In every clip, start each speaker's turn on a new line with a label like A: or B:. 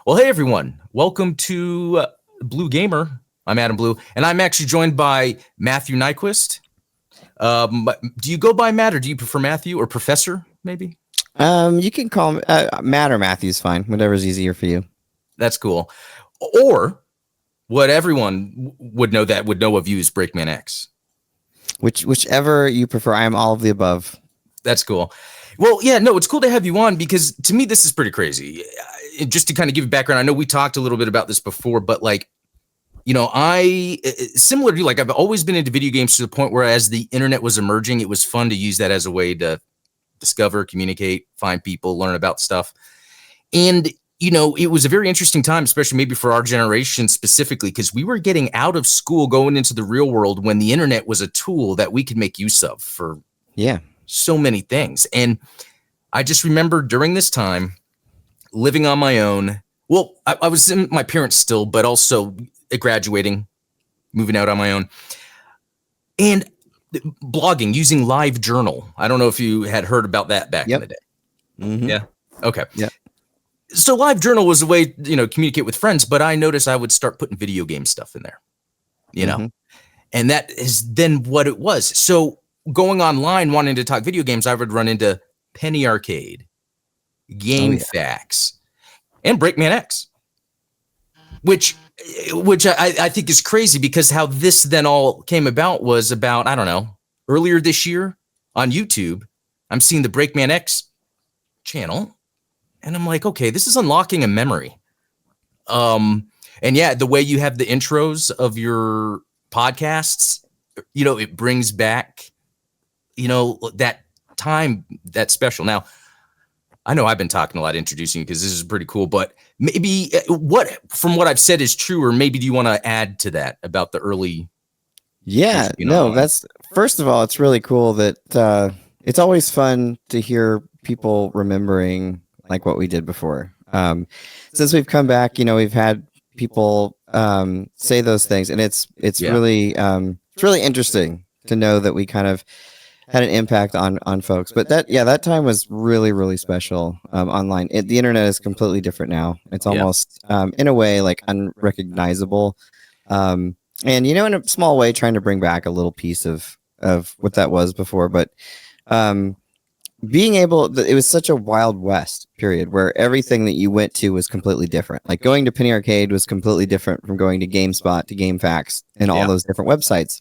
A: Well, hey, everyone. Welcome to Blue Gamer. I'm Adam Blue, and I'm actually joined by Matthew Nyquist. Do you go by Matt, or do you prefer Matthew, or Professor, maybe?
B: You can call me Matt or Matthew's fine. Whatever's easier for you.
A: That's cool. Or what everyone would know of you is BreakmanX.
B: Whichever you prefer. I am all of the above.
A: That's cool. Well, yeah, no, it's cool to have you on because to me, this is pretty crazy. Just to kind of give you background, I know we talked a little bit about this before, but like, you know, similar to you, like I've always been into video games to the point where as the internet was emerging, it was fun to use that as a way to discover, communicate, find people, learn about stuff. And, you know, it was a very interesting time, especially maybe for our generation specifically, because we were getting out of school, going into the real world when the internet was a tool that we could make use of for so many things. And I just remember during this time living on my own. Well, I was in my parents still, but also graduating, moving out on my own, and blogging using LiveJournal. I don't know if you had heard about that back in the day.
B: Mm-hmm.
A: Yeah. Okay.
B: Yeah.
A: So LiveJournal was a way, you know, communicate with friends, but I noticed I would start putting video game stuff in there, you know, and that is then what it was. So going online, wanting to talk video games, I would run into Penny Arcade, Game Facts, and BreakmanX, which I think is crazy because how this then all came about was about, I don't know, earlier this year on YouTube, I'm seeing the BreakmanX channel and I'm like, okay, this is unlocking a memory. And yeah, the way you have the intros of your podcasts, you know, it brings back, you know, that time that's special. Now, I know I've been talking a lot introducing you because this is pretty cool, but maybe from what I've said is true, or maybe do you want to add to that about the early?
B: Yeah, no, that's first of all, it's really cool that it's always fun to hear people remembering like what we did before. Since we've come back, you know, we've had people say those things, and it's really interesting to know that we kind of had an impact on folks. But that time was really, really special online. The internet is completely different now. It's almost in a way like unrecognizable. And, you know, in a small way, trying to bring back a little piece of what that was before. But being able, it was such a Wild West period where everything that you went to was completely different. Like going to Penny Arcade was completely different from going to GameSpot to GameFAQs and all those different websites.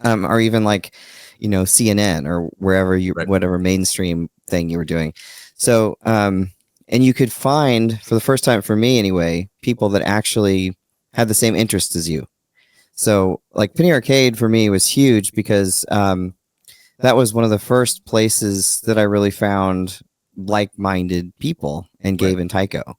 B: Or even like, you know, CNN or wherever whatever mainstream thing you were doing. So, and you could find, for the first time for me anyway, people that actually had the same interests as you. So like Penny Arcade for me was huge because that was one of the first places that I really found like-minded people and Gabe and Tycho.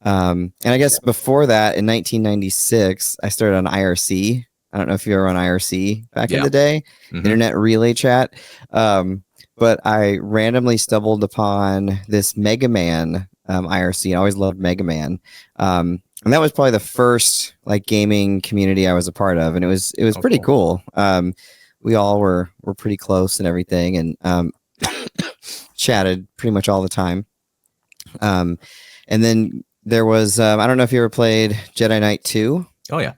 B: And I guess before that, in 1996, I started on IRC. I don't know if you were on IRC back in the day, Internet Relay Chat. But I randomly stumbled upon this Mega Man IRC. I always loved Mega Man. And that was probably the first like gaming community I was a part of. And it was pretty cool. We all were pretty close and everything, and chatted pretty much all the time. And then there was, I don't know if you ever played Jedi Knight 2.
A: Oh, yeah.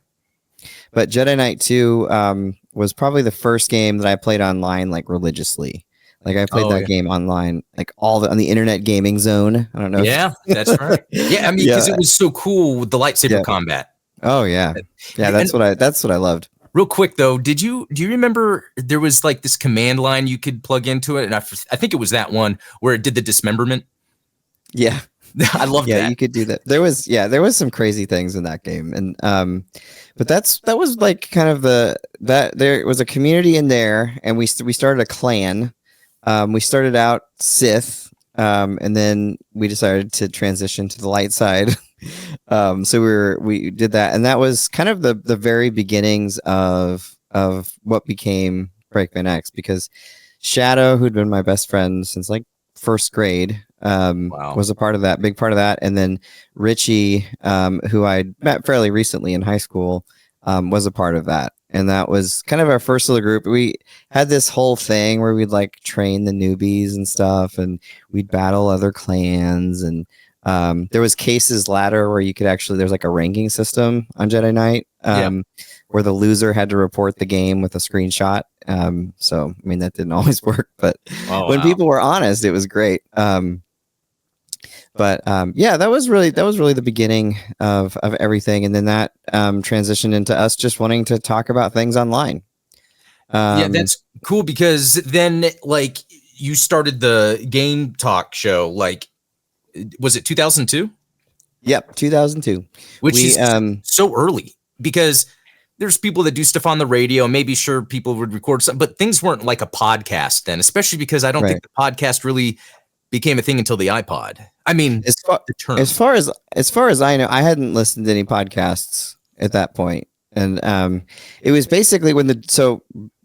B: But Jedi Knight 2 was probably the first game that I played online like religiously. Like I played that game online, like on the Internet Gaming Zone. I don't know.
A: Yeah, that's right. Yeah, I mean, because it was so cool with the lightsaber combat.
B: Oh yeah, yeah. That's what I loved.
A: Real quick though, do you remember there was like this command line you could plug into it, and I think it was that one where it did the dismemberment.
B: Yeah.
A: I love that.
B: Yeah, you could do that. There was some crazy things in that game, and but that was like kind of there was a community in there, and we started a clan. We started out Sith, and then we decided to transition to the light side. So we did that, and that was kind of the very beginnings of what became BreakmanX, because Shadow, who'd been my best friend since like first grade, was a part of that, big part of that. And then Richie, who I met fairly recently in high school, was a part of that. And that was kind of our first little group. We had this whole thing where we'd like train the newbies and stuff, and we'd battle other clans. And There was Case's Ladder where you could actually, there's like a ranking system on Jedi Knight, where the loser had to report the game with a screenshot. So I mean that didn't always work, but when people were honest, it was great. But yeah, that was really the beginning of everything, and then that transitioned into us just wanting to talk about things online.
A: Yeah, that's cool, because then like you started the game talk show, like, was it 2002?
B: Yep, 2002.
A: Which is so early, because there's people that do stuff on the radio. Maybe sure people would record something, but things weren't like a podcast then, especially because I don't think the podcast really became a thing until the iPod. I mean,
B: as far as I know, I hadn't listened to any podcasts at that point. And it was basically when a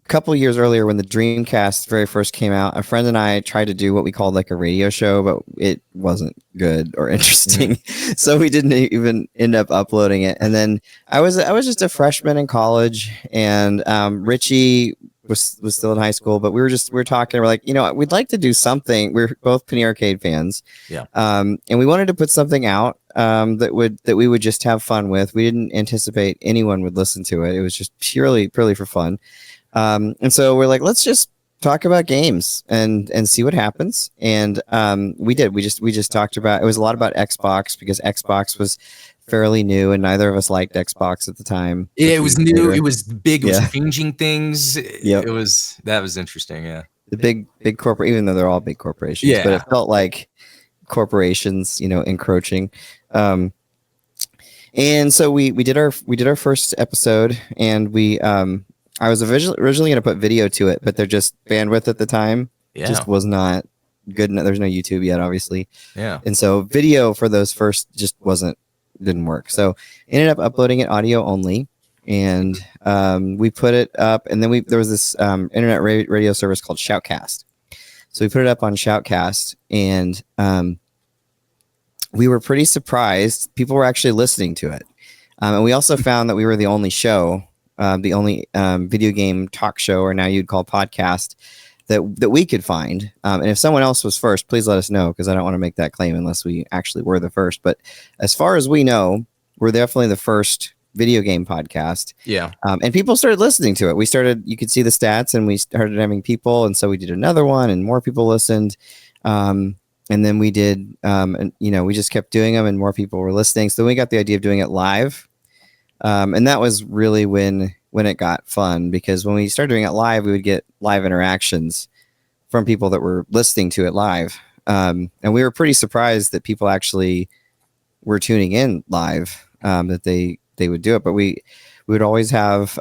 B: couple of years earlier, when the Dreamcast very first came out, a friend and I tried to do what we called like a radio show, but it wasn't good or interesting. So we didn't even end up uploading it. And then I was just a freshman in college, and Richie was still in high school, but we were talking, we're like, we'd like to do something. We're both Penny Arcade fans.
A: Yeah.
B: And we wanted to put something out that we would just have fun with. We didn't anticipate anyone would listen to it. It was just purely for fun. And so we're like, let's just talk about games and see what happens. And we did. We just talked about, it was a lot about Xbox, because Xbox was fairly new and neither of us liked Xbox at the time.
A: Yeah, it was new. It was big. It was changing things.
B: Yep.
A: That was interesting. Yeah.
B: The big corporate, even though they're all big corporations, but it felt like corporations, encroaching. And so we did our first episode, and I was originally going to put video to it, but they're just bandwidth at the time just was not good enough. There's no YouTube yet, obviously.
A: Yeah.
B: And so video for those first just didn't work. So ended up uploading it audio only, and we put it up, and then there was this internet radio service called Shoutcast. So we put it up on Shoutcast, and we were pretty surprised. People were actually listening to it. And we also found that we were the only show, the only video game talk show, or now you'd call podcast, that we could find. And if someone else was first, please let us know, because I don't want to make that claim unless we actually were the first. But as far as we know, we're definitely the first video game podcast.
A: Yeah.
B: And people started listening to it. You could see the stats, and we started having people. And so we did another one, and more people listened. And then we did, and we just kept doing them, and more people were listening. So then we got the idea of doing it live. And that was really when it got fun, because when we started doing it live, we would get live interactions from people that were listening to it live. And we were pretty surprised that people actually were tuning in live, that they would do it. But we would always have,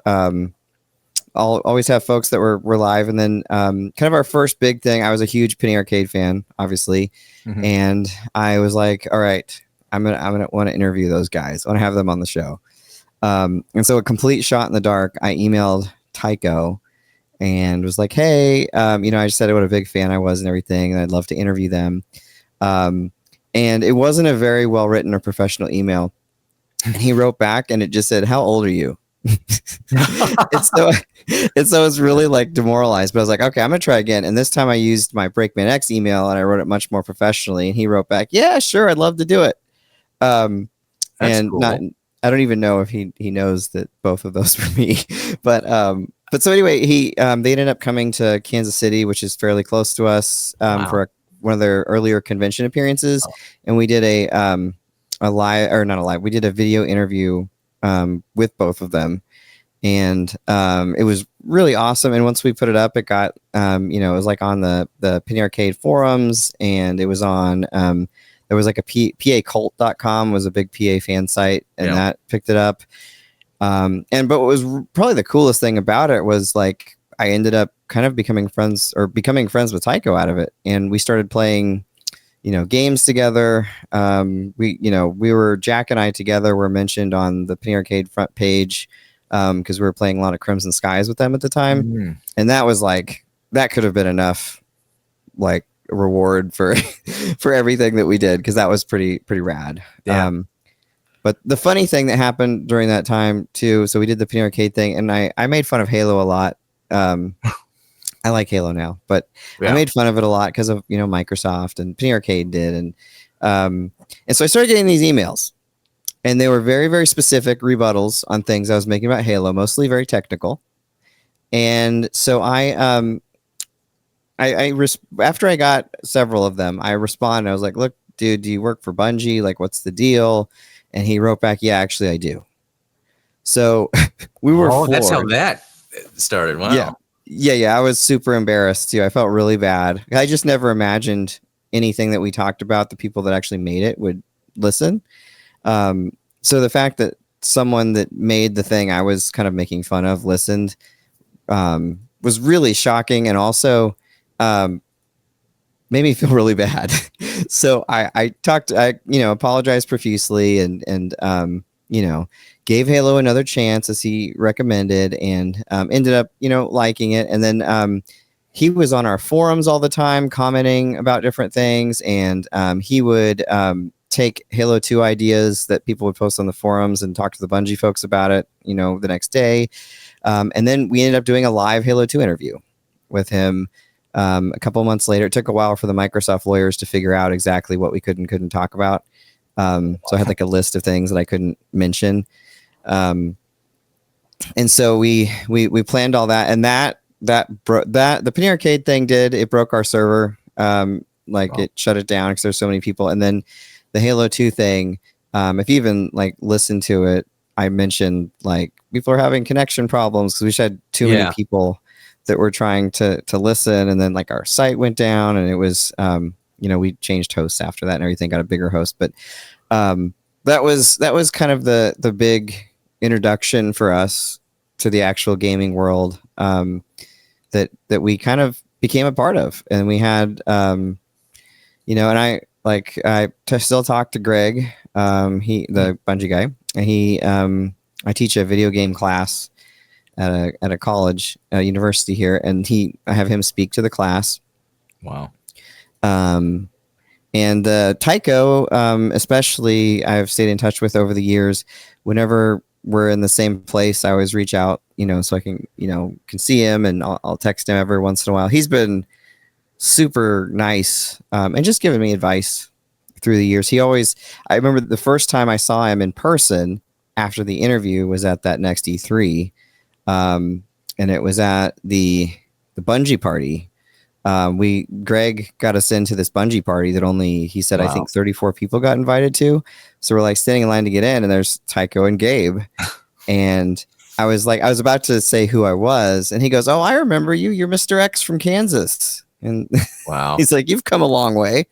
B: always have folks that were live. And then kind of our first big thing, I was a huge Penny Arcade fan, obviously. Mm-hmm. And I was like, all right, I'm gonna want to interview those guys. I want to have them on the show. And so, a complete shot in the dark, I emailed Tycho and was like, hey, I just said what a big fan I was and everything, and I'd love to interview them. And it wasn't a very well written or professional email. And he wrote back, and it just said, how old are you? and so I was really like demoralized, but I was like, okay, I'm gonna try again. And this time I used my BreakmanX email, and I wrote it much more professionally. And he wrote back, yeah, sure, I'd love to do it. And cool. I don't even know if he knows that both of those were me, but so anyway, they ended up coming to Kansas City, which is fairly close to us, for one of their earlier convention appearances. And we did we did a video interview with both of them, and it was really awesome. And once we put it up, it got it was like on the Penny Arcade forums, and it was on there was like a pacult.com was a big PA fan site, and that picked it up. But what was probably the coolest thing about it was, like, I ended up kind of becoming friends with Tycho out of it, and we started playing games together. Jack and I together were mentioned on the Penny Arcade front page, because we were playing a lot of Crimson Skies with them at the time. Mm-hmm. And that was like, that could have been enough, like, reward for everything that we did, because that was pretty rad. Yeah. But the funny thing that happened during that time too, so we did the Penny Arcade thing, and I made fun of Halo a lot. I like Halo now, but I made fun of it a lot because of Microsoft, and Penny Arcade did. And so I started getting these emails, and they were very, very specific rebuttals on things I was making about Halo, mostly very technical. And so after I got several of them, I responded. I was like, "Look, dude, do you work for Bungie? Like, what's the deal?" And he wrote back, "Yeah, actually, I do." So we were floored.
A: That's how that started. Wow.
B: Yeah. I was super embarrassed too. I felt really bad. I just never imagined anything that we talked about, the people that actually made it would listen. So the fact that someone that made the thing I was kind of making fun of listened was really shocking, and also made me feel really bad. So I apologized profusely, and gave Halo another chance as he recommended, and ended up liking it. And then he was on our forums all the time commenting about different things, and he would take Halo 2 ideas that people would post on the forums and talk to the Bungie folks about it the next day. And then we ended up doing a live Halo 2 interview with him a couple months later. It took a while for the Microsoft lawyers to figure out exactly what we could and couldn't talk about. So I had like a list of things that I couldn't mention. And so we planned all that, and the Penny Arcade thing it broke our server. It shut it down because there's so many people. And then the Halo 2 thing, if you even listen to it, I mentioned people are having connection problems because we just had too many people that were trying to listen, and then our site went down, and it was we changed hosts after that and everything, got a bigger host. But that was kind of the big introduction for us to the actual gaming world that we kind of became a part of. And we had and I still talk to Greg, the Bungie guy, and I teach a video game class at a college, university here, and I have him speak to the class.
A: Wow.
B: And Tycho, especially, I've stayed in touch with over the years. Whenever we're in the same place, I always reach out, so I can see him, and I'll text him every once in a while. He's been super nice, and just giving me advice through the years. I remember the first time I saw him in person after the interview was at that next E3. And it was at the Bungie party. Greg got us into this Bungie party that he said, I think 34 people got invited to. So we're standing in line to get in, and there's Tycho and Gabe. And I was about to say who I was, and he goes, "Oh, I remember you. You're Mr. X from Kansas." And
A: wow,
B: he's like, "You've come a long way."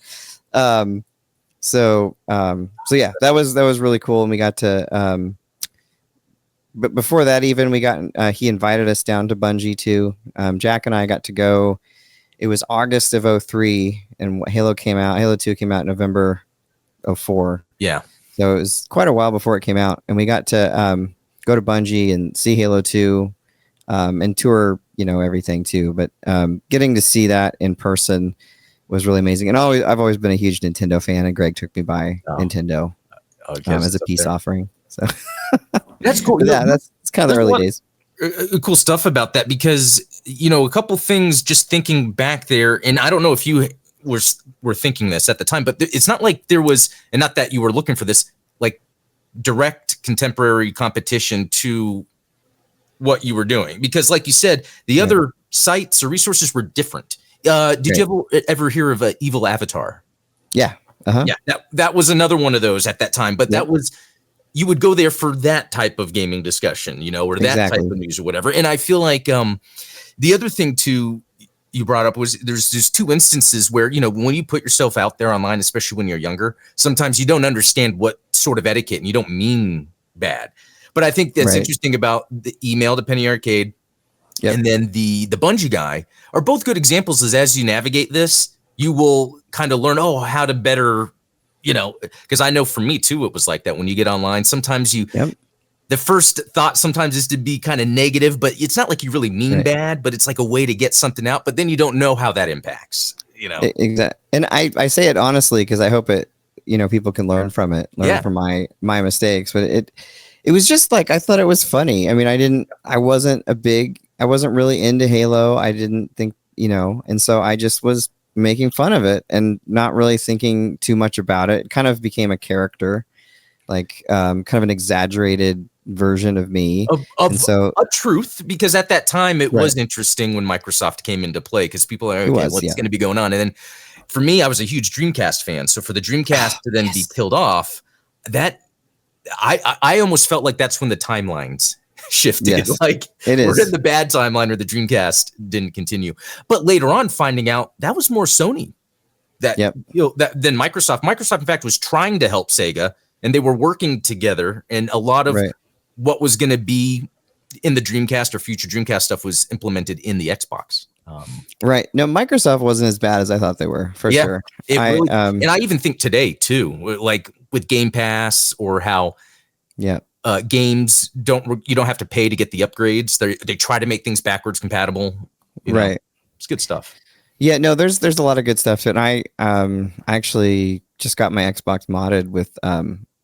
B: So yeah, that was really cool. And we got to, but before that, even he invited us down to Bungie too. Jack and I got to go. It was August of 2003, and Halo 2 came out in November of 2004.
A: Yeah.
B: So it was quite a while before it came out, and we got to go to Bungie and see Halo 2, and tour, everything too. But getting to see that in person was really amazing. And I've always been a huge Nintendo fan, and Greg took me by Nintendo as a peace offering. So
A: that's cool.
B: That's kind of the early days.
A: Cool stuff about that, because a couple things just thinking back there, and I don't know if you were thinking this at the time, but it's not like there was, and not that you were looking for this, direct contemporary competition to what you were doing, because like you said, the other sites or resources were different. Did you ever hear of Evil Avatar?
B: Yeah. Uh-huh.
A: Yeah, that was another one of those at that time, but that was, you would go there for that type of gaming discussion, or that type of news or whatever. And I feel like the other thing too you brought up was there's two instances where, when you put yourself out there online, especially when you're younger, sometimes you don't understand what sort of etiquette, and you don't mean bad. But I think that's interesting about the email to Penny Arcade and then the Bungie guy are both good examples. As you navigate this, you will kind of learn, how to better, because I know for me too, it was like that when you get online. Sometimes the first thought sometimes is to be kind of negative, but it's not like you really mean bad, but it's like a way to get something out. But then you don't know how that impacts,
B: Exactly. And I say it honestly, because I hope it, people can learn from it, from my mistakes. But it was just I thought it was funny. I mean, I wasn't really into Halo. I didn't think, and so I just was making fun of it and not really thinking too much about it. It kind of became a character, like kind of an exaggerated version of me.
A: Of a truth, because at that time it was interesting when Microsoft came into play, because people are, okay, what's going to be going on? And then for me, I was a huge Dreamcast fan. So for the Dreamcast to then be killed off, that I almost felt like that's when the timelines shifted.
B: Yes,
A: like we're in the bad timeline where the Dreamcast didn't continue. But later on, finding out that was more Sony that than Microsoft. Microsoft, in fact, was trying to help Sega, and they were working together. And a lot of what was going to be in the Dreamcast or future Dreamcast stuff was implemented in the Xbox.
B: Right. No, Microsoft wasn't as bad as I thought they were, for sure.
A: Really, and I even think today too, like with Game Pass, or how games you don't have to pay to get the upgrades. They try to make things backwards compatible. Right. It's good stuff.
B: Yeah, no, there's a lot of good stuff. And I actually just got my Xbox modded with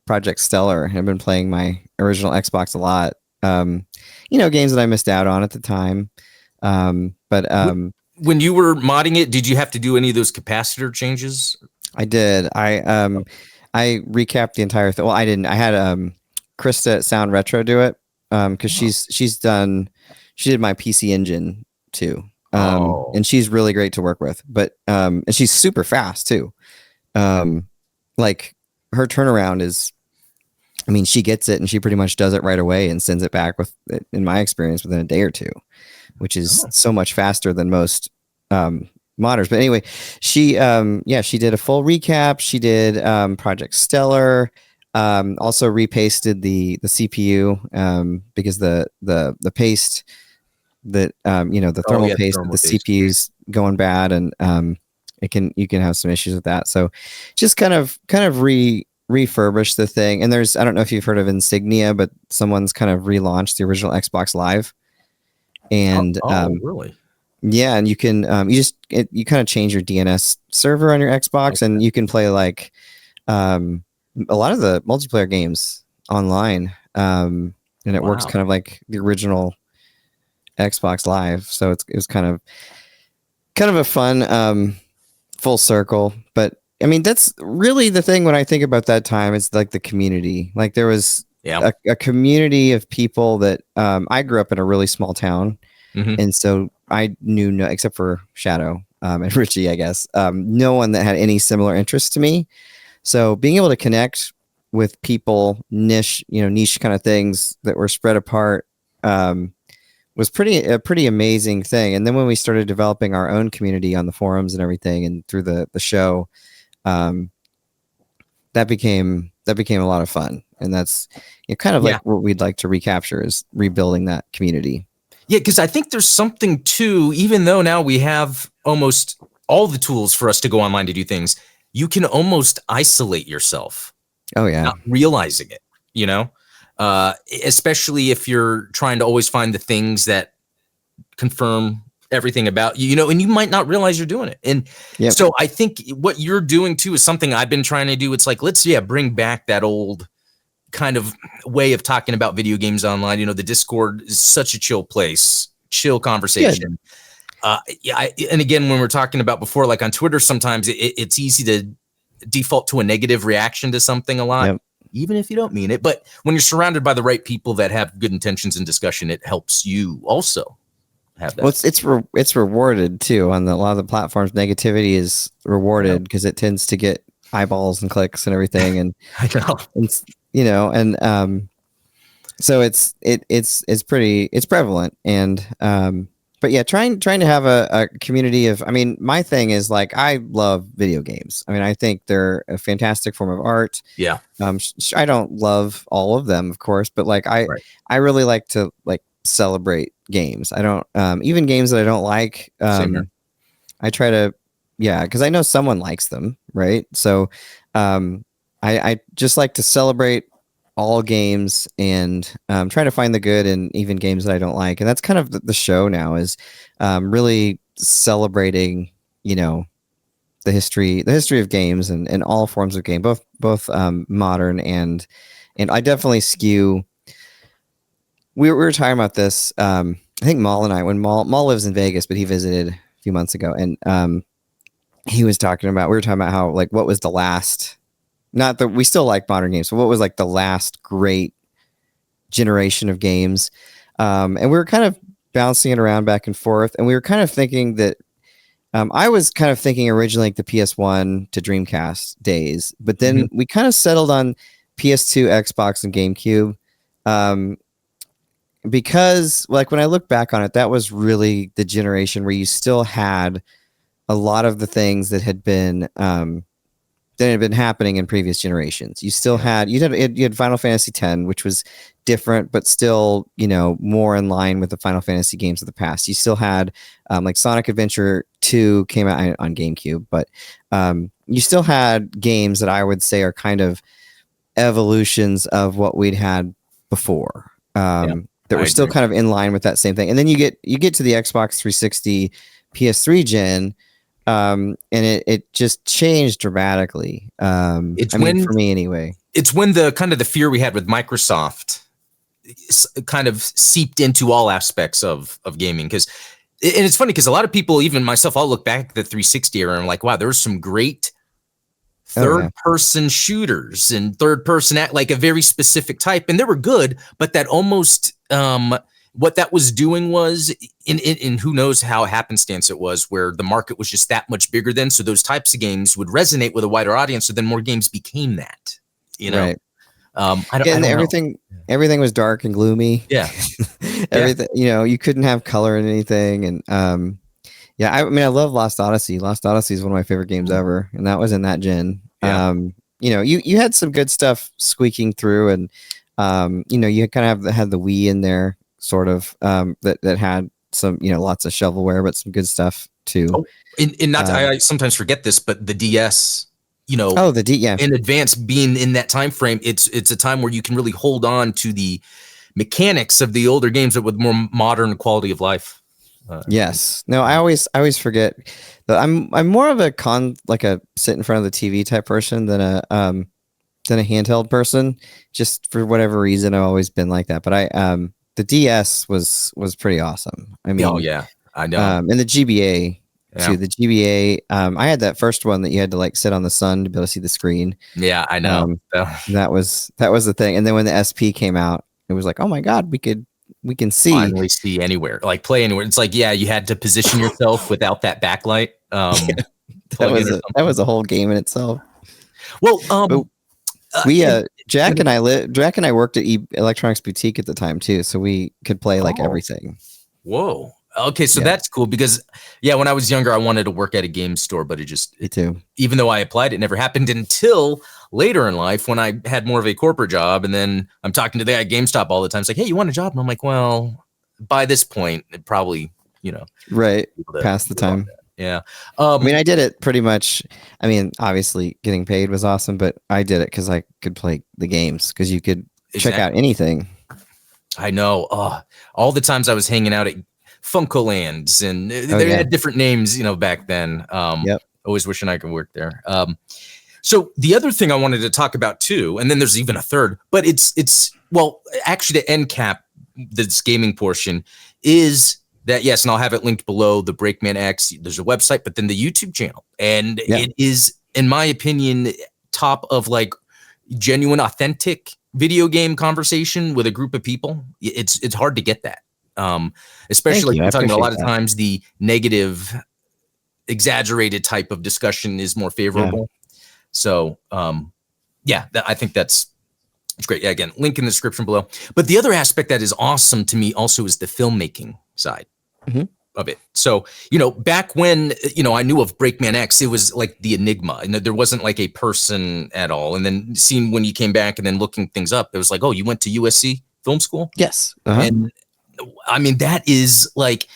B: Project Stellar. I've been playing my original Xbox a lot. Games that I missed out on at the time.
A: When you were modding it, did you have to do any of those capacitor changes?
B: I did. I recapped the entire thing. Well, I didn't. I had Krista at Sound Retro do it because she did my PC Engine too. And she's really great to work with, but and she's super fast too. Like her turnaround is, I mean, she gets it and she pretty much does it right away and sends it back in my experience, within a day or two, which is so much faster than most modders. But anyway, she did a full recap. She did Project Stellar. Also repasted the CPU because the paste that the thermal paste of the CPU's going bad, and you can have some issues with that. So just kind of refurbish the thing. And I don't know if you've heard of Insignia, but someone's kind of relaunched the original Xbox Live. And
A: really?
B: Yeah, and you can you kind of change your DNS server on your Xbox, and you can play like a lot of the multiplayer games online. And it works kind of like the original Xbox Live. So it was kind of a fun full circle. But I mean, that's really the thing when I think about that time, is like the community. Like there was a community of people that I grew up in a really small town. And so I knew except for Shadow and Richie, I guess, no one that had any similar interests to me. So being able to connect with people, niche kind of things that were spread apart, was a pretty amazing thing. And then when we started developing our own community on the forums and everything, and through the show, that became a lot of fun. And that's kind of like what we'd like to recapture, is rebuilding that community.
A: Yeah, because I think there's something too, even though now we have almost all the tools for us to go online to do things, you can almost isolate yourself.
B: Oh, yeah.
A: Not realizing it, especially if you're trying to always find the things that confirm everything about you, and you might not realize you're doing it. And so I think what you're doing too is something I've been trying to do. It's like, let's bring back that old kind of way of talking about video games online. The Discord is such a chill place, chill conversation. And again, when we're talking about before, like on Twitter, sometimes it's easy to default to a negative reaction to something a lot, even if you don't mean it. But when you're surrounded by the right people that have good intentions in discussion, it helps you also have that.
B: Well, it's rewarded too on a lot of the platforms. Negativity is rewarded because it tends to get eyeballs and clicks and everything. And
A: I know.
B: So it's prevalent. And but yeah, trying to have a community of, I mean, my thing is like, I love video games. I mean, I think they're a fantastic form of art.
A: Yeah.
B: I don't love all of them, of course, but like I really like to like celebrate games. I don't even games that I don't like. I try to, because I know someone likes them, right? So I just like to celebrate all games and try to find the good in even games that I don't like. And that's kind of the show now, is really celebrating, the history of games and all forms of game, both modern and I definitely skew. We were talking about this. I think Maul and I, when Maul lives in Vegas, but he visited a few months ago, and he was talking about, we were talking about how, like, what was the last, not that we still like modern games, but what was like the last great generation of games. And we were kind of bouncing it around back and forth. And we were kind of thinking that, I was kind of thinking originally like the PS1 to Dreamcast days, but then we kind of settled on PS2, Xbox, and GameCube. Because like when I look back on it, that was really the generation where you still had a lot of the things that had been happening in previous generations. You still had you had Final Fantasy X, which was different, but still, you know, more in line with the Final Fantasy games of the past. You still had like Sonic Adventure 2 came out on GameCube, but you still had games that I would say are kind of evolutions of what we'd had before. That were still kind of in line with that same thing. And then you get to the Xbox 360, PS3 gen, and it just changed dramatically. For me anyway.
A: It's when the kind of the fear we had with Microsoft kind of seeped into all aspects of gaming. And it's funny because a lot of people, even myself, I'll look back at the 360 era and I'm like, wow, there was some great third-person shooters and third-person like a very specific type, and they were good, but that almost what that was doing was in who knows how happenstance it was, where the market was just that much bigger then, so those types of games would resonate with a wider audience, so then more games became that, you know.
B: Right.
A: I don't
B: everything was dark and gloomy.
A: Yeah.
B: Everything, you know, you couldn't have color in anything, and I mean, I love Lost Odyssey. Lost Odyssey is one of my favorite games ever, and that was in that gen. Yeah. You know, you had some good stuff squeaking through, and you know, you kind of had the Wii in there, sort of, that had some, you know, lots of shovelware, but some good stuff too.
A: Oh, and not I sometimes forget this, but the DS, you know, in advance being in that time frame, it's a time where you can really hold on to the mechanics of the older games with more modern quality of life.
B: Yes. No, I always forget that I'm more of a sit in front of the TV type person than a handheld person. Just for whatever reason, I've always been like that. But the DS was pretty awesome. I mean,
A: oh yeah, I know.
B: And the GBA too. The GBA, I had that first one that you had to like sit on the sun to be able to see the screen.
A: Yeah, I know.
B: That was the thing. And then when the SP came out, it was like, oh my God, we can see.
A: Finally see anywhere, like play anywhere. It's like, yeah, you had to position yourself without that backlight.
B: That was a whole game in itself.
A: Well,
B: Jack and I worked at Electronics Boutique at the time too, so we could play like everything.
A: Whoa. Okay, so that's cool because when I was younger, I wanted to work at a game store, but
B: me too.
A: Even though I applied, it never happened until later in life when I had more of a corporate job. And then I'm talking to the guy at GameStop all the time. It's like, hey, you want a job? And I'm like, well, by this point, it probably, you know,
B: right past the time.
A: Yeah.
B: I mean, I did it pretty much. I mean, obviously getting paid was awesome, but I did it because I could play the games because you could check out anything.
A: I know. All the times I was hanging out at Funkolands, and they had different names, you know, back then. Always wishing I could work there. So the other thing I wanted to talk about too, and then there's even a third, but it's well, actually to end cap this gaming portion is that, yes, and I'll have it linked below, the BreakmanX, there's a website, but then the YouTube channel. And it is, in my opinion, top of like genuine, authentic video game conversation with a group of people. It's hard to get that. Especially like we're talking about a lot of times the negative, exaggerated type of discussion is more favorable. So I think it's great. Yeah, again, link in the description below. But the other aspect that is awesome to me also is the filmmaking side of it. So, you know, back when, you know, I knew of BreakmanX, it was like the enigma, and there wasn't like a person at all. And then seeing when you came back and then looking things up, it was like, oh, you went to USC film school?
B: Yes.
A: And I mean, that is like,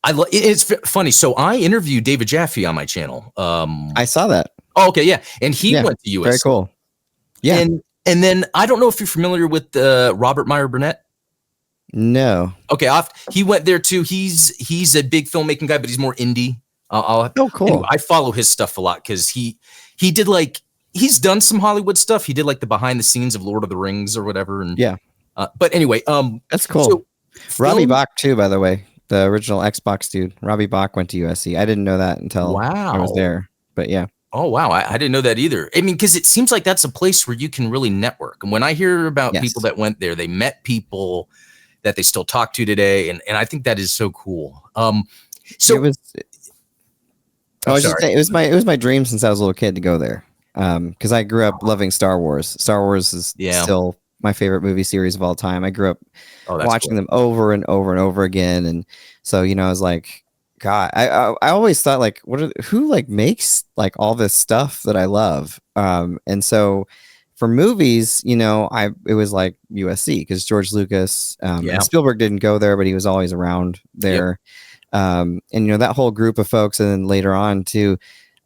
A: it's funny. So I interviewed David Jaffe on my channel.
B: I saw that.
A: Oh, okay. Yeah. And he went to USC.
B: Very cool. Yeah.
A: And then I don't know if you're familiar with Robert Meyer Burnett.
B: No.
A: Okay. He went there too. He's a big filmmaking guy, but he's more indie.
B: Cool.
A: Anyway, I follow his stuff a lot because he did like, he's done some Hollywood stuff. He did like the behind the scenes of Lord of the Rings or whatever. And
B: yeah.
A: But anyway,
B: that's cool. So Rami Bach too, by the way. the original Xbox dude. Robbie Bach went to USC. I didn't know that until I was there. But yeah.
A: Oh, wow. I didn't know that either. I mean, because it seems like that's a place where you can really network. And when I hear about people that went there, they met people that they still talk to today. And I think that is so cool. So
B: it was, it was my dream since I was a little kid to go there. Because I grew up loving Star Wars. Star Wars is still my favorite movie series of all time. I grew up watching them over and over and over again. And so, I was like, God, I always thought like, who like makes like all this stuff that I love? And so for movies, it was like USC because George Lucas, and Spielberg didn't go there, but he was always around there. And that whole group of folks, and then later on too,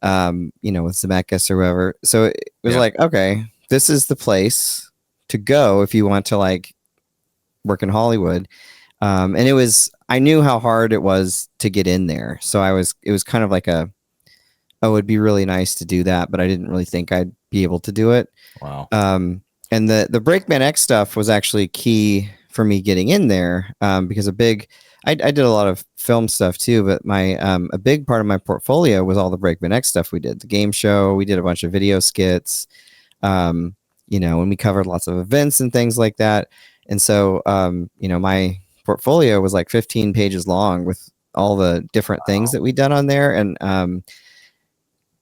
B: with Zemeckis or whoever. So it was like, okay, this is the place to go if you want to like work in Hollywood. And I knew how hard it was to get in there. So it was kind of like it'd be really nice to do that, but I didn't really think I'd be able to do it.
A: Wow.
B: And the BreakmanX stuff was actually key for me getting in there, because I did a lot of film stuff too, but a big part of my portfolio was all the BreakmanX stuff we did. The game show, we did a bunch of video skits, and we covered lots of events and things like that. And so, my portfolio was like 15 pages long with all the different things that we'd done on there. And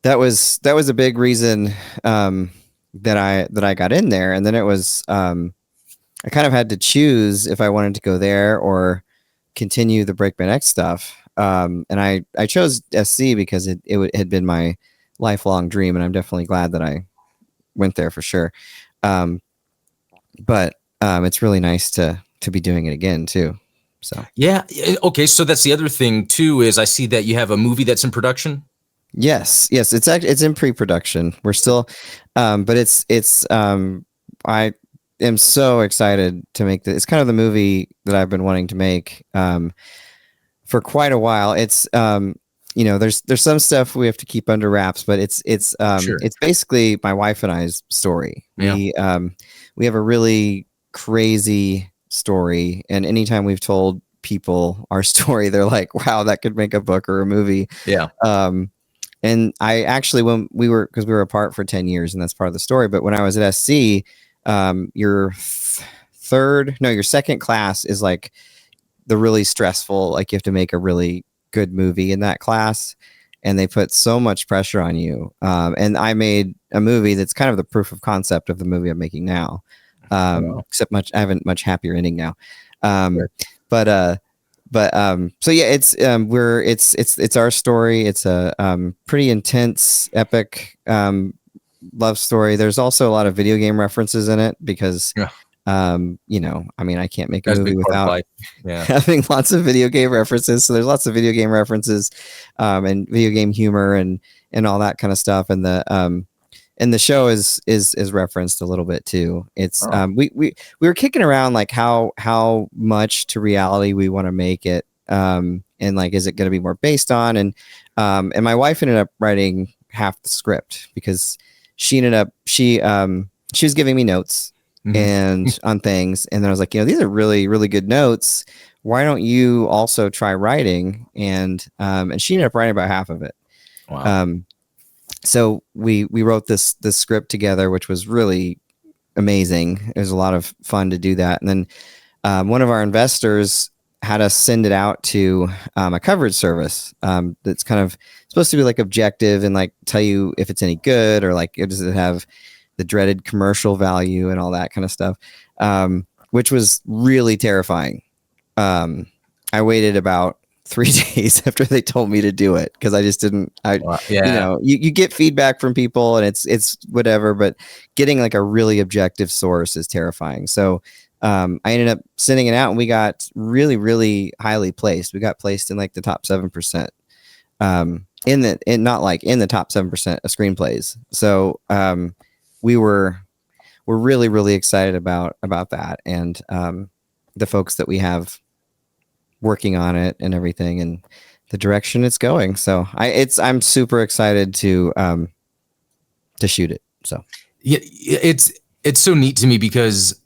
B: that was a big reason that I got in there. And then it was I kind of had to choose if I wanted to go there or continue the BreakmanX stuff. And I chose SC because it had been my lifelong dream, and I'm definitely glad that I went there for sure. But it's really nice to be doing it again too. So
A: yeah. Okay. So that's the other thing too, is I see that you have a movie that's in production.
B: Yes. It's in pre-production. We're still, but I am so excited to make this. It's kind of the movie that I've been wanting to make for quite a while. It's there's some stuff we have to keep under wraps, but it's basically my wife and I's story.
A: Yeah.
B: We have a really crazy story, and anytime we've told people our story, they're like, wow, that could make a book or a movie.
A: Yeah.
B: And I actually, because we were apart for 10 years, and that's part of the story, but when I was at SC, your second class is like the really stressful, like you have to make a really good movie in that class, and they put so much pressure on you. And I made a movie that's kind of the proof of concept of the movie I'm making now. Except I have a much happier ending now. So yeah, it's our story. It's a pretty intense, epic love story. There's also a lot of video game references in it because I can't make a movie without having lots of video game references. So there's lots of video game references and video game humor and all that kind of stuff. And the show is referenced a little bit too. It's we were kicking around like how much to reality we want to make it, and like is it going to be more based on, and my wife ended up writing half the script because she was giving me notes and on things, and then I was like, these are really, really good notes. Why don't you also try writing? And she ended up writing about half of it.
A: Wow.
B: So we wrote this script together, which was really amazing. It was a lot of fun to do that. And then one of our investors had us send it out to a coverage service that's kind of supposed to be like objective and like tell you if it's any good or like does it have the dreaded commercial value and all that kind of stuff, which was really terrifying. I waited about 3 days after they told me to do it because I just didn't. You get feedback from people and it's whatever, but getting like a really objective source is terrifying. So I ended up sending it out, and we got really, really highly placed. We got placed in like the top 7%. Not like in the top 7% of screenplays. So we're really, really excited about that, and the folks that we have working on it and everything, and the direction it's going. So I'm super excited to shoot it. So
A: yeah, it's so neat to me because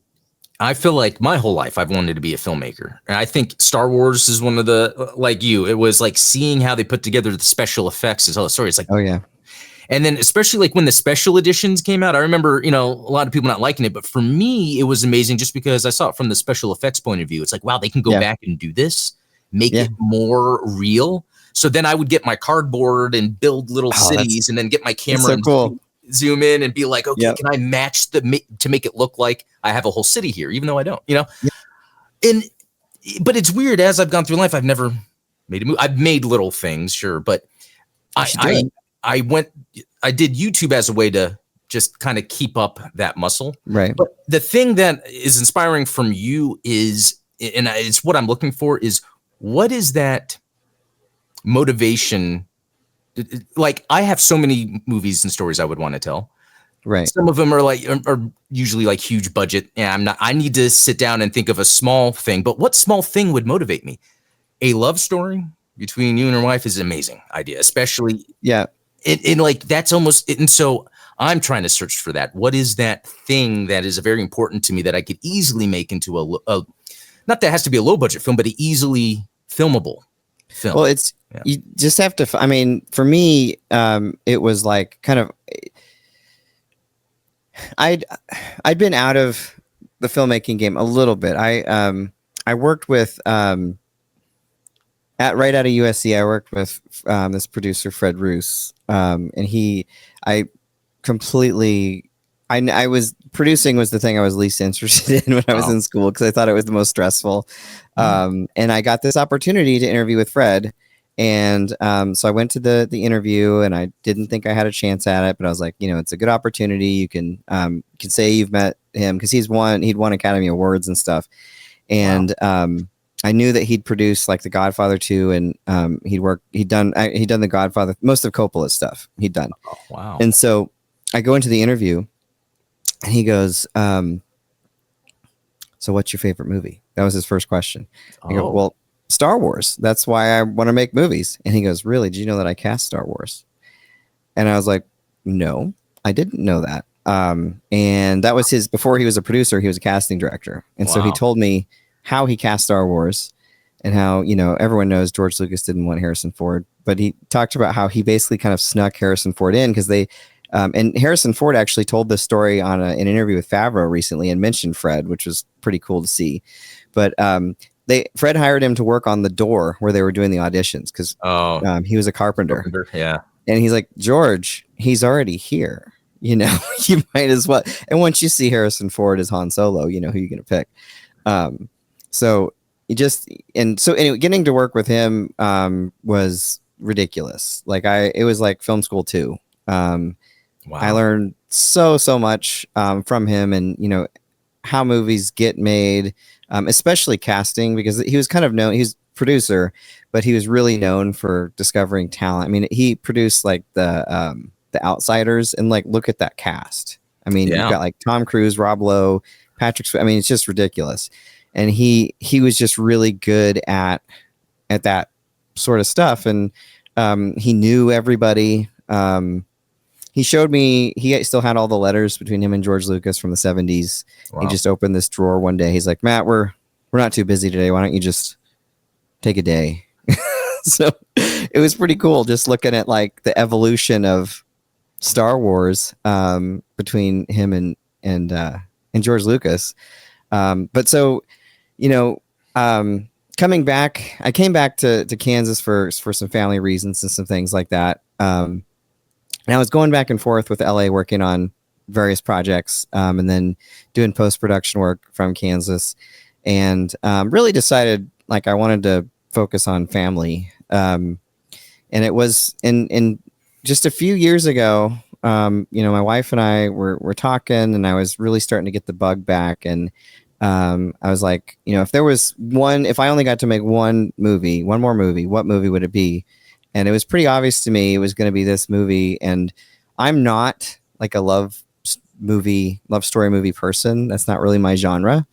A: I feel like my whole life I've wanted to be a filmmaker. And I think Star Wars is one of the, like you, it was like seeing how they put together the special effects is all the story. It's like,
B: oh yeah.
A: And then especially like when the special editions came out, I remember, a lot of people not liking it, but for me, it was amazing just because I saw it from the special effects point of view. It's like, wow, they can go back and do this, make it more real. So then I would get my cardboard and build little cities and then get my camera and zoom in and be like, okay, can I match to make it look like I have a whole city here, even though I don't, but it's weird. As I've gone through life, I've never made a movie. I've made little things, sure, but I did YouTube as a way to just kind of keep up that muscle.
B: Right.
A: But the thing that is inspiring from you is, and it's what I'm looking for, is what is that motivation? Like, I have so many movies and stories I would want to tell.
B: Right.
A: Some of them are usually like huge budget. Yeah, I need to sit down and think of a small thing, but what small thing would motivate me? A love story between you and your wife is an amazing idea, especially.
B: Yeah.
A: And like, that's almost it. And so I'm trying to search for that. What is that thing that is very important to me that I could easily make into a not that it has to be a low budget film, but an easily filmable film?
B: Well, you just have to, I mean, for me, it was like kind of, I'd been out of the filmmaking game a little bit. I worked with, right out of USC, I worked with this producer, Fred Roos, and I was producing was the thing I was least interested in when I was in school, because I thought it was the most stressful. And I got this opportunity to interview with Fred. And so I went to the interview, and I didn't think I had a chance at it, but I was like, it's a good opportunity. You can say you've met him, because he'd won Academy Awards and stuff. And I knew that he'd produced like The Godfather 2, and he'd done The Godfather, most of Coppola's stuff he'd done.
A: Oh, wow.
B: And so I go into the interview, and he goes, so what's your favorite movie? That was his first question. I go, well, Star Wars. That's why I want to make movies. And he goes, really? Did you know that I cast Star Wars? And I was like, no, I didn't know that. And that was before he was a producer, he was a casting director. And so he told me how he cast Star Wars, and how, everyone knows George Lucas didn't want Harrison Ford, but he talked about how he basically kind of snuck Harrison Ford in, because and Harrison Ford actually told this story on an interview with Favreau recently and mentioned Fred, which was pretty cool to see. But Fred hired him to work on the door where they were doing the auditions, because he was a carpenter.
A: Yeah.
B: And he's like, George, he's already here. You might as well. And once you see Harrison Ford as Han Solo, you know who you're going to pick. So anyway, getting to work with him was ridiculous. Like it was like film school too. I learned so much from him, and how movies get made, especially casting, because he was kind of known. He's producer, but he was really known for discovering talent. I mean, he produced like the Outsiders, and like, look at that cast. I mean, you've got like Tom Cruise, Rob Lowe, Patrick Swayze. I mean, it's just ridiculous. And he was just really good at that sort of stuff. And he knew everybody. He showed me, he still had all the letters between him and George Lucas from the 70s. Wow. He just opened this drawer one day. He's like, Matt, we're not too busy today. Why don't you just take a day? So it was pretty cool just looking at like the evolution of Star Wars between him and George Lucas. But so, coming back, I came back to Kansas for some family reasons and some things like that. And I was going back and forth with LA working on various projects, and then doing post-production work from Kansas, and really decided like I wanted to focus on family. And it was in just a few years ago, my wife and I were talking, and I was really starting to get the bug back. And I was like, if I only got to make one more movie, what movie would it be? And it was pretty obvious to me it was going to be this movie. And I'm not like a love story movie person. That's not really my genre,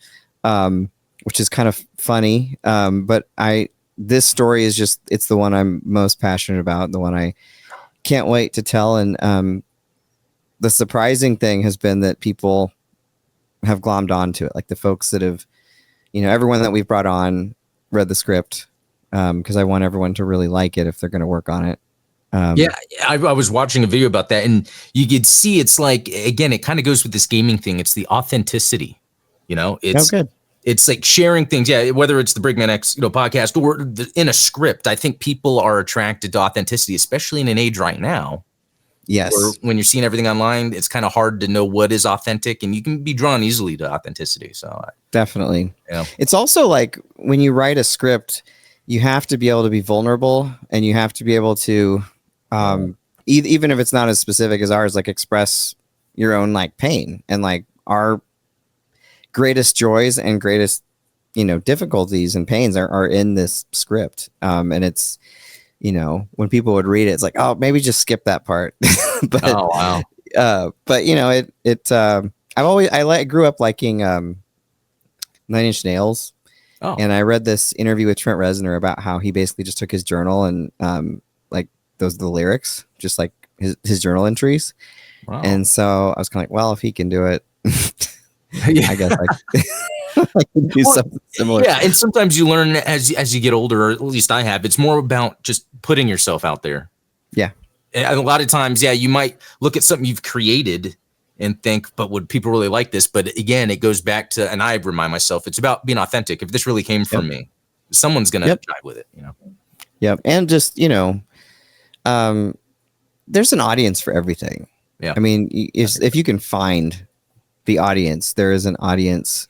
B: which is kind of funny. But this story is it's the one I'm most passionate about, the one I can't wait to tell. And the surprising thing has been that people have glommed onto it. Like the folks that have, everyone that we've brought on read the script, because I want everyone to really like it if they're going to work on it.
A: Yeah, I was watching a video about that, and you could see it's like, again, it kind of goes with this gaming thing. It's the authenticity, it's
B: good.
A: It's like sharing things. Yeah, whether it's the BreakmanX podcast or in a script, I think people are attracted to authenticity, especially in an age right now.
B: Yes.
A: Where when you're seeing everything online, it's kind of hard to know what is authentic, and you can be drawn easily to authenticity. So
B: definitely.
A: Yeah.
B: It's also like when you write a script, you have to be able to be vulnerable, and you have to be able to, even if it's not as specific as ours, like express your own like pain and like our greatest joys and greatest, difficulties and pains are in this script. And it's, when people would read it, it's like, oh, maybe just skip that part. But,
A: oh wow.
B: But I grew up liking 9 Inch Nails.
A: Oh.
B: And I read this interview with Trent Reznor about how he basically just took his journal and like those are the lyrics, just like his journal entries.
A: Wow.
B: And so I was kind of like, well, if he can do it,
A: yeah.
B: I guess I can do something similar.
A: Yeah, and sometimes you learn as you get older, or at least I have. It's more about just putting yourself out there.
B: Yeah.
A: And a lot of times, yeah, you might look at something you've created and think, but would people really like this? But again, it goes back to, and I remind myself, it's about being authentic. If this really came from me, someone's going to jive with it,
B: Yep. And just, there's an audience for everything.
A: Yeah.
B: I mean, if you can find the audience, there is an audience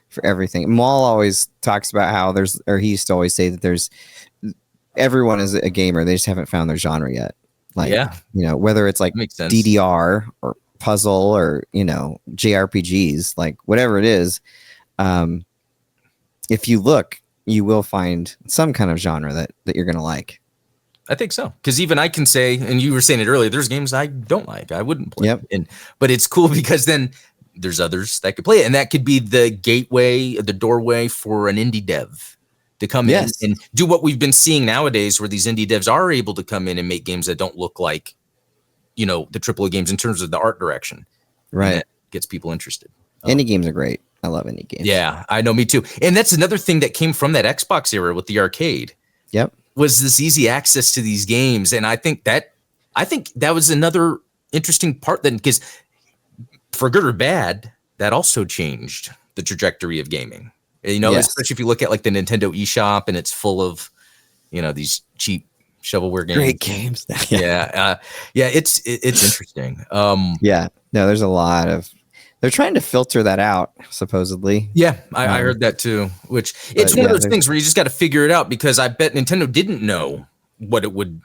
B: for everything. Maul always talks about how he used to always say that everyone is a gamer. They just haven't found their genre yet. Like, whether it's like DDR or puzzle or, JRPGs, like whatever it is. If you look, you will find some kind of genre that you're going to like.
A: I think so. Because even I can say, and you were saying it earlier, there's games I don't like. I wouldn't play.
B: Yep.
A: But it's cool because then there's others that could play it. And that could be the gateway, the doorway for an indie dev to come in and do what we've been seeing nowadays, where these indie devs are able to come in and make games that don't look like, the AAA games in terms of the art direction.
B: Right.
A: And that gets people interested.
B: Indie games are great. I love indie games.
A: Yeah, I know. Me too. And that's another thing that came from that Xbox era with the arcade.
B: Yep.
A: Was this easy access to these games. And I think that was another interesting part then, because for good or bad, that also changed the trajectory of gaming. Especially if you look at like the Nintendo eShop and it's full of, these cheap shovelware games.
B: Great games.
A: It's interesting.
B: No, there's a lot of, they're trying to filter that out, supposedly.
A: Yeah, I heard that too, which it's one of those things where you just got to figure it out, because I bet Nintendo didn't know what it would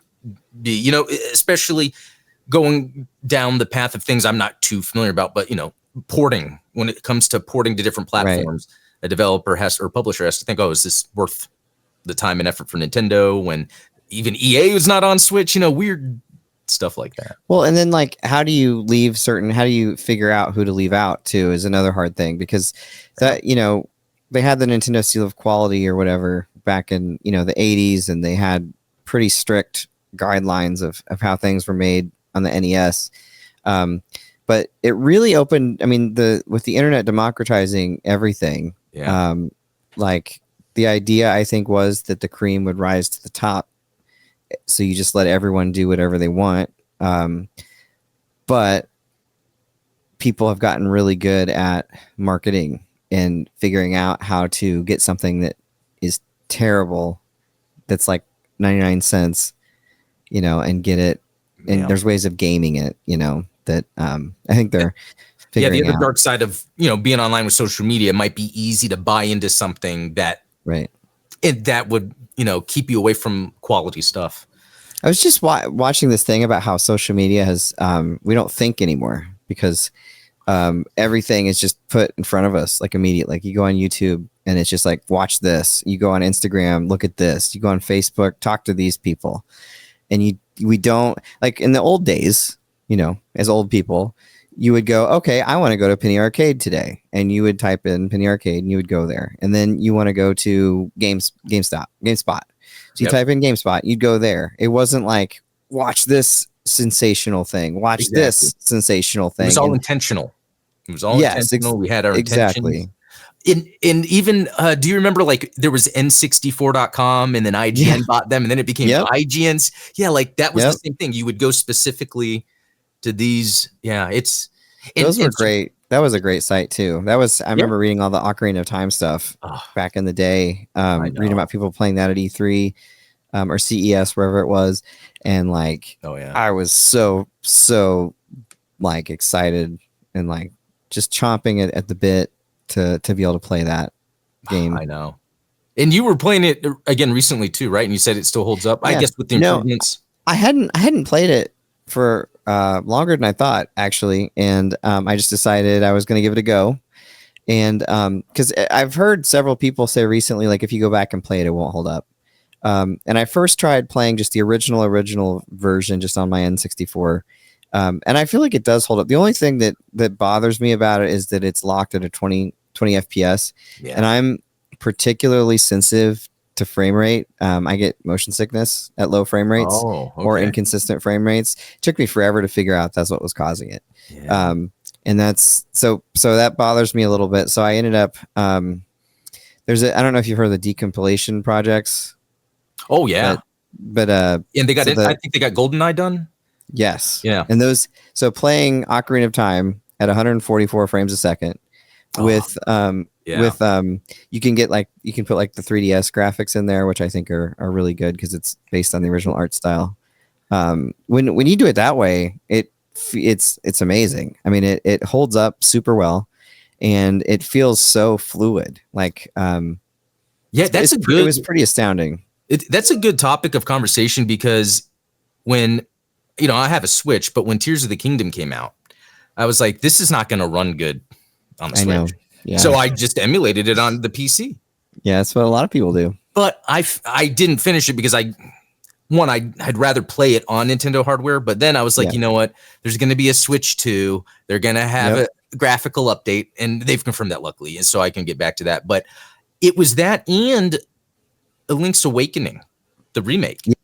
A: be, especially going down the path of things I'm not too familiar about, but, porting, when it comes to porting to different platforms, a developer or publisher has to think, oh, is this worth the time and effort for Nintendo, when even EA was not on Switch, weird stuff like that.
B: Well, and then like, how do you figure out who to leave out too is another hard thing, because that, they had the Nintendo seal of quality or whatever back in, the 80s, and they had pretty strict guidelines of how things were made on the NES. But it really opened, with the internet democratizing everything, like the idea, I think, was that the cream would rise to the top. So you just let everyone do whatever they want. But people have gotten really good at marketing and figuring out how to get something that is terrible, that's like 99 cents, and get it. And there's ways of gaming it, that I think they're figuring
A: the other
B: out.
A: dark side of, being online with social media might be easy to buy into something that that would, keep you away from quality stuff.
B: I was just watching this thing about how social media has, we don't think anymore, because everything is just put in front of us like immediately. Like you go on YouTube and it's just like, watch this. You go on Instagram, look at this. You go on Facebook, talk to these people. And we don't, like in the old days, as old people, you would go, okay, I want to go to Penny Arcade today. And you would type in Penny Arcade and you would go there. And then you want to go to GameSpot. So you type in GameSpot, you'd go there. It wasn't like, watch this sensational thing. Watch this sensational thing.
A: It was all intentional. It was all intentional. We had our
B: exactly.
A: intentions. And even, do you remember like there was N64.com and then IGN bought them and then it became IGN's? Yeah, like that was the same thing. You would go specifically to these. Yeah,
B: those were great. That was a great site too. I remember reading all the Ocarina of Time stuff back in the day, reading about people playing that at E3 or CES, wherever it was. And like, I was so like excited and like just chomping at the bit to be able to play that game.
A: I know. And you were playing it again recently too, right? And you said it still holds up. I guess with the improvements.
B: I hadn't played it for longer than I thought, actually, and I just decided I was going to give it a go. And because I've heard several people say recently, like if you go back and play it, it won't hold up. And I first tried playing just the original version just on my N64. And I feel like it does hold up. The only thing that bothers me about it is that it's locked at a 20 FPS. Yeah. And I'm particularly sensitive to frame rate. I get motion sickness at low frame rates or inconsistent frame rates. It took me forever to figure out that's what was causing it. Yeah. And that's so that bothers me a little bit. So I ended up I don't know if you've heard of the decompilation projects.
A: Oh yeah.
B: But
A: and they got I think they got GoldenEye done.
B: Yes.
A: Yeah.
B: And so playing Ocarina of Time at 144 frames a second with you can get like you can put like the 3DS graphics in there, which I think are really good because it's based on the original art style. When you do it that way, it's amazing. I mean, it holds up super well, and it feels so fluid. Like it was pretty astounding.
A: That's a good topic of conversation because when I have a Switch, but when Tears of the Kingdom came out, I was like, this is not going to run good on the Switch. I know. Yeah. So I just emulated it on the PC.
B: Yeah, that's what a lot of people do.
A: But I didn't finish it because I'd rather play it on Nintendo hardware. But then I was like, you know what? There's going to be a Switch 2. They're going to have a graphical update, and they've confirmed that luckily, and so I can get back to that. But it was that and A Link's Awakening, the remake.
B: Yeah.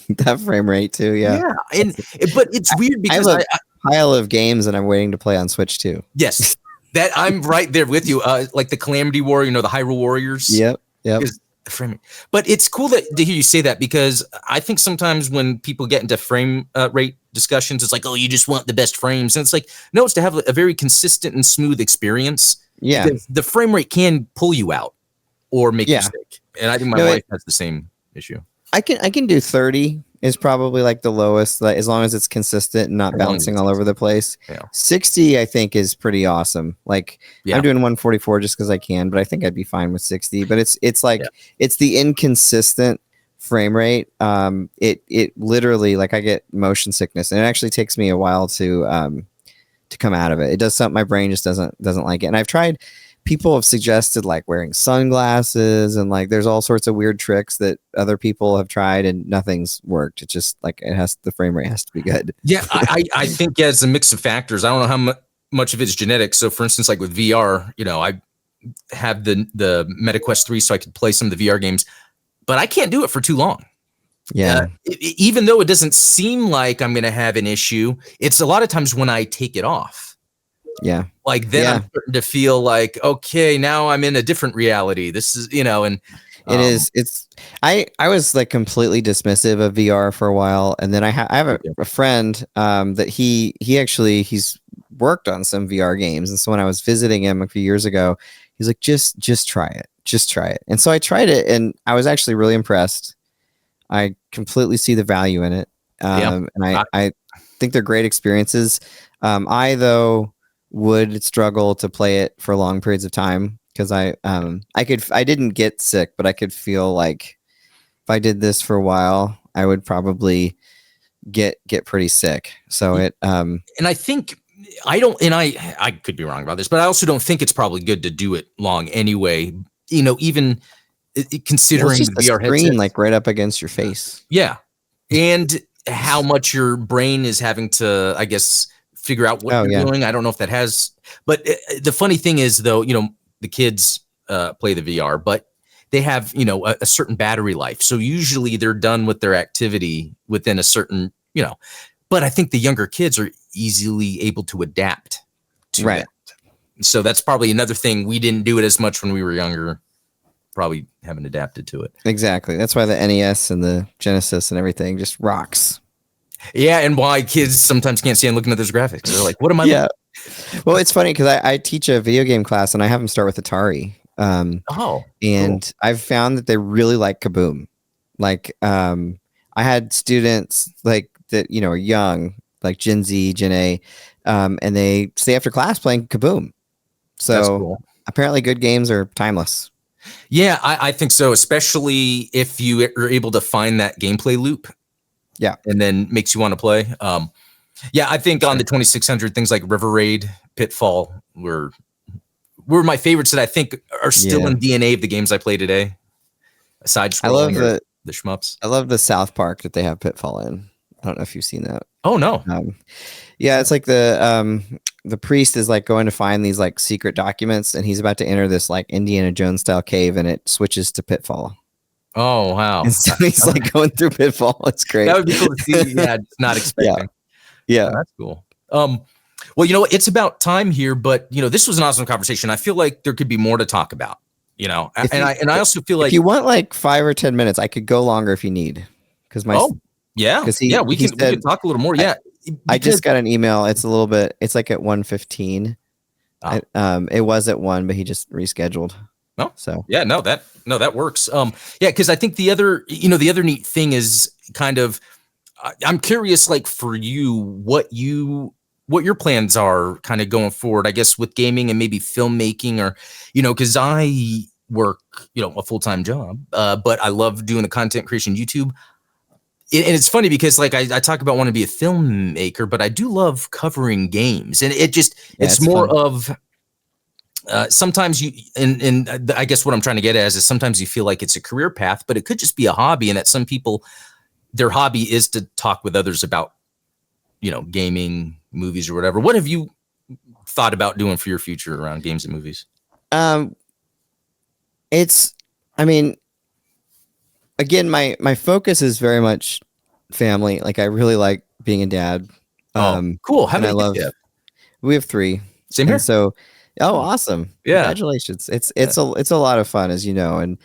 B: That frame rate too,
A: yeah. But it's weird because
B: I have a pile of games that I'm waiting to play on Switch too.
A: Yes. That I'm right there with you. Like the Calamity War, the Hyrule Warriors.
B: Yep.
A: But it's cool to hear you say that because I think sometimes when people get into frame rate discussions, it's like, oh, you just want the best frames. And it's like, no, it's to have a very consistent and smooth experience.
B: Yeah.
A: The frame rate can pull you out or make you sick. And I think my wife has the same issue.
B: I can do 30 is probably like the lowest, as long as it's consistent and not bouncing all over the place. Yeah. 60 I think is pretty awesome. Like I'm doing 144 just because I can, but I think I'd be fine with 60. But it's like it's the inconsistent frame rate. It literally, like, I get motion sickness, and it actually takes me a while to come out of it. It does something, my brain just doesn't like it. And I've tried. People have suggested like wearing sunglasses, and like there's all sorts of weird tricks that other people have tried, and nothing's worked. It's just like the frame rate has to be good.
A: Yeah, I think it's a mix of factors. I don't know how much of it's genetic. So for instance, like with VR, I have the MetaQuest 3 so I could play some of the VR games, but I can't do it for too long.
B: Yeah.
A: Even though it doesn't seem like I'm going to have an issue, it's a lot of times when I take it off.
B: Yeah.
A: Like then I'm starting to feel like, okay, now I'm in a different reality. This is, and
B: I was like completely dismissive of VR for a while. And then I have a friend that he's worked on some VR games. And so when I was visiting him a few years ago, he's like, just try it. Just try it. And so I tried it, and I was actually really impressed. I completely see the value in it. And I think they're great experiences. I, though, would struggle to play it for long periods of time because I didn't get sick, but I could feel like if I did this for a while, I would probably get pretty sick. So
A: and I think I could be wrong about this, but I also don't think it's probably good to do it long anyway. Even considering
B: the VR screen headset, like right up against your face.
A: Yeah, and how much your brain is having to, I guess, figure out what you're doing. I don't know if that has, but the funny thing is though, the kids play the VR, but they have, a certain battery life. So usually they're done with their activity within a certain, but I think the younger kids are easily able to adapt to that. So that's probably another thing. We didn't do it as much when we were younger. Probably haven't adapted to it.
B: Exactly. That's why the NES and the Genesis and everything just rocks.
A: Yeah, and why kids sometimes can't stand looking at those graphics. They're like, what am I looking at?
B: Well, it's funny because I teach a video game class and I have them start with Atari. And cool. I've found that they really like Kaboom. Like, I had students like that, you know, are young, like Gen Z, Gen A, and they stay after class playing Kaboom. So cool. Apparently good games are timeless.
A: Yeah, I think so, especially if you are able to find that gameplay loop.
B: Yeah.
A: And then makes you want to play. Yeah, I think on the 2600, things like River Raid, Pitfall were my favorites that I think are still in DNA of the games I play today. Aside from the shmups.
B: I love the South Park that they have Pitfall in. I don't know if you've seen that.
A: Oh no.
B: Yeah, it's like the priest is like going to find these like secret documents, and he's about to enter this like Indiana Jones style cave, and it switches to Pitfall.
A: Oh wow!
B: And so he's like going through Pitfall. It's great.
A: That would be cool to see. Yeah, just not expecting.
B: Yeah,
A: oh, that's cool. Well, you know, it's about time here, but you know, this was an awesome conversation. I feel like there could be more to talk about. You know, I also feel like
B: if you want like 5 or 10 minutes, I could go longer if you need. Because we
A: can talk a little more. Yeah,
B: I just got an email. It's a little bit. It's like at 1:15. It was at 1, but he just rescheduled.
A: No, so yeah, that works. Yeah, because I think the other neat thing is kind of, I'm curious, like for you, what your plans are kind of going forward, I guess, with gaming and maybe filmmaking, or, you know, because I work, you know, a full-time job, but I love doing the content creation YouTube. And it's funny because like I talk about wanting to be a filmmaker, but I do love covering games, and it's more fun. Of sometimes you, and I guess what I'm trying to get at is sometimes you feel like it's a career path, but it could just be a hobby, and that some people, their hobby is to talk with others about, you know, gaming, movies, or whatever. What have you thought about doing for your future around games and movies?
B: Again, my focus is very much family. Like I really like being a dad.
A: Cool. How many kids do you have?
B: We have 3.
A: Same here.
B: So, awesome.
A: Yeah.
B: Congratulations. It's a lot of fun, as you know. And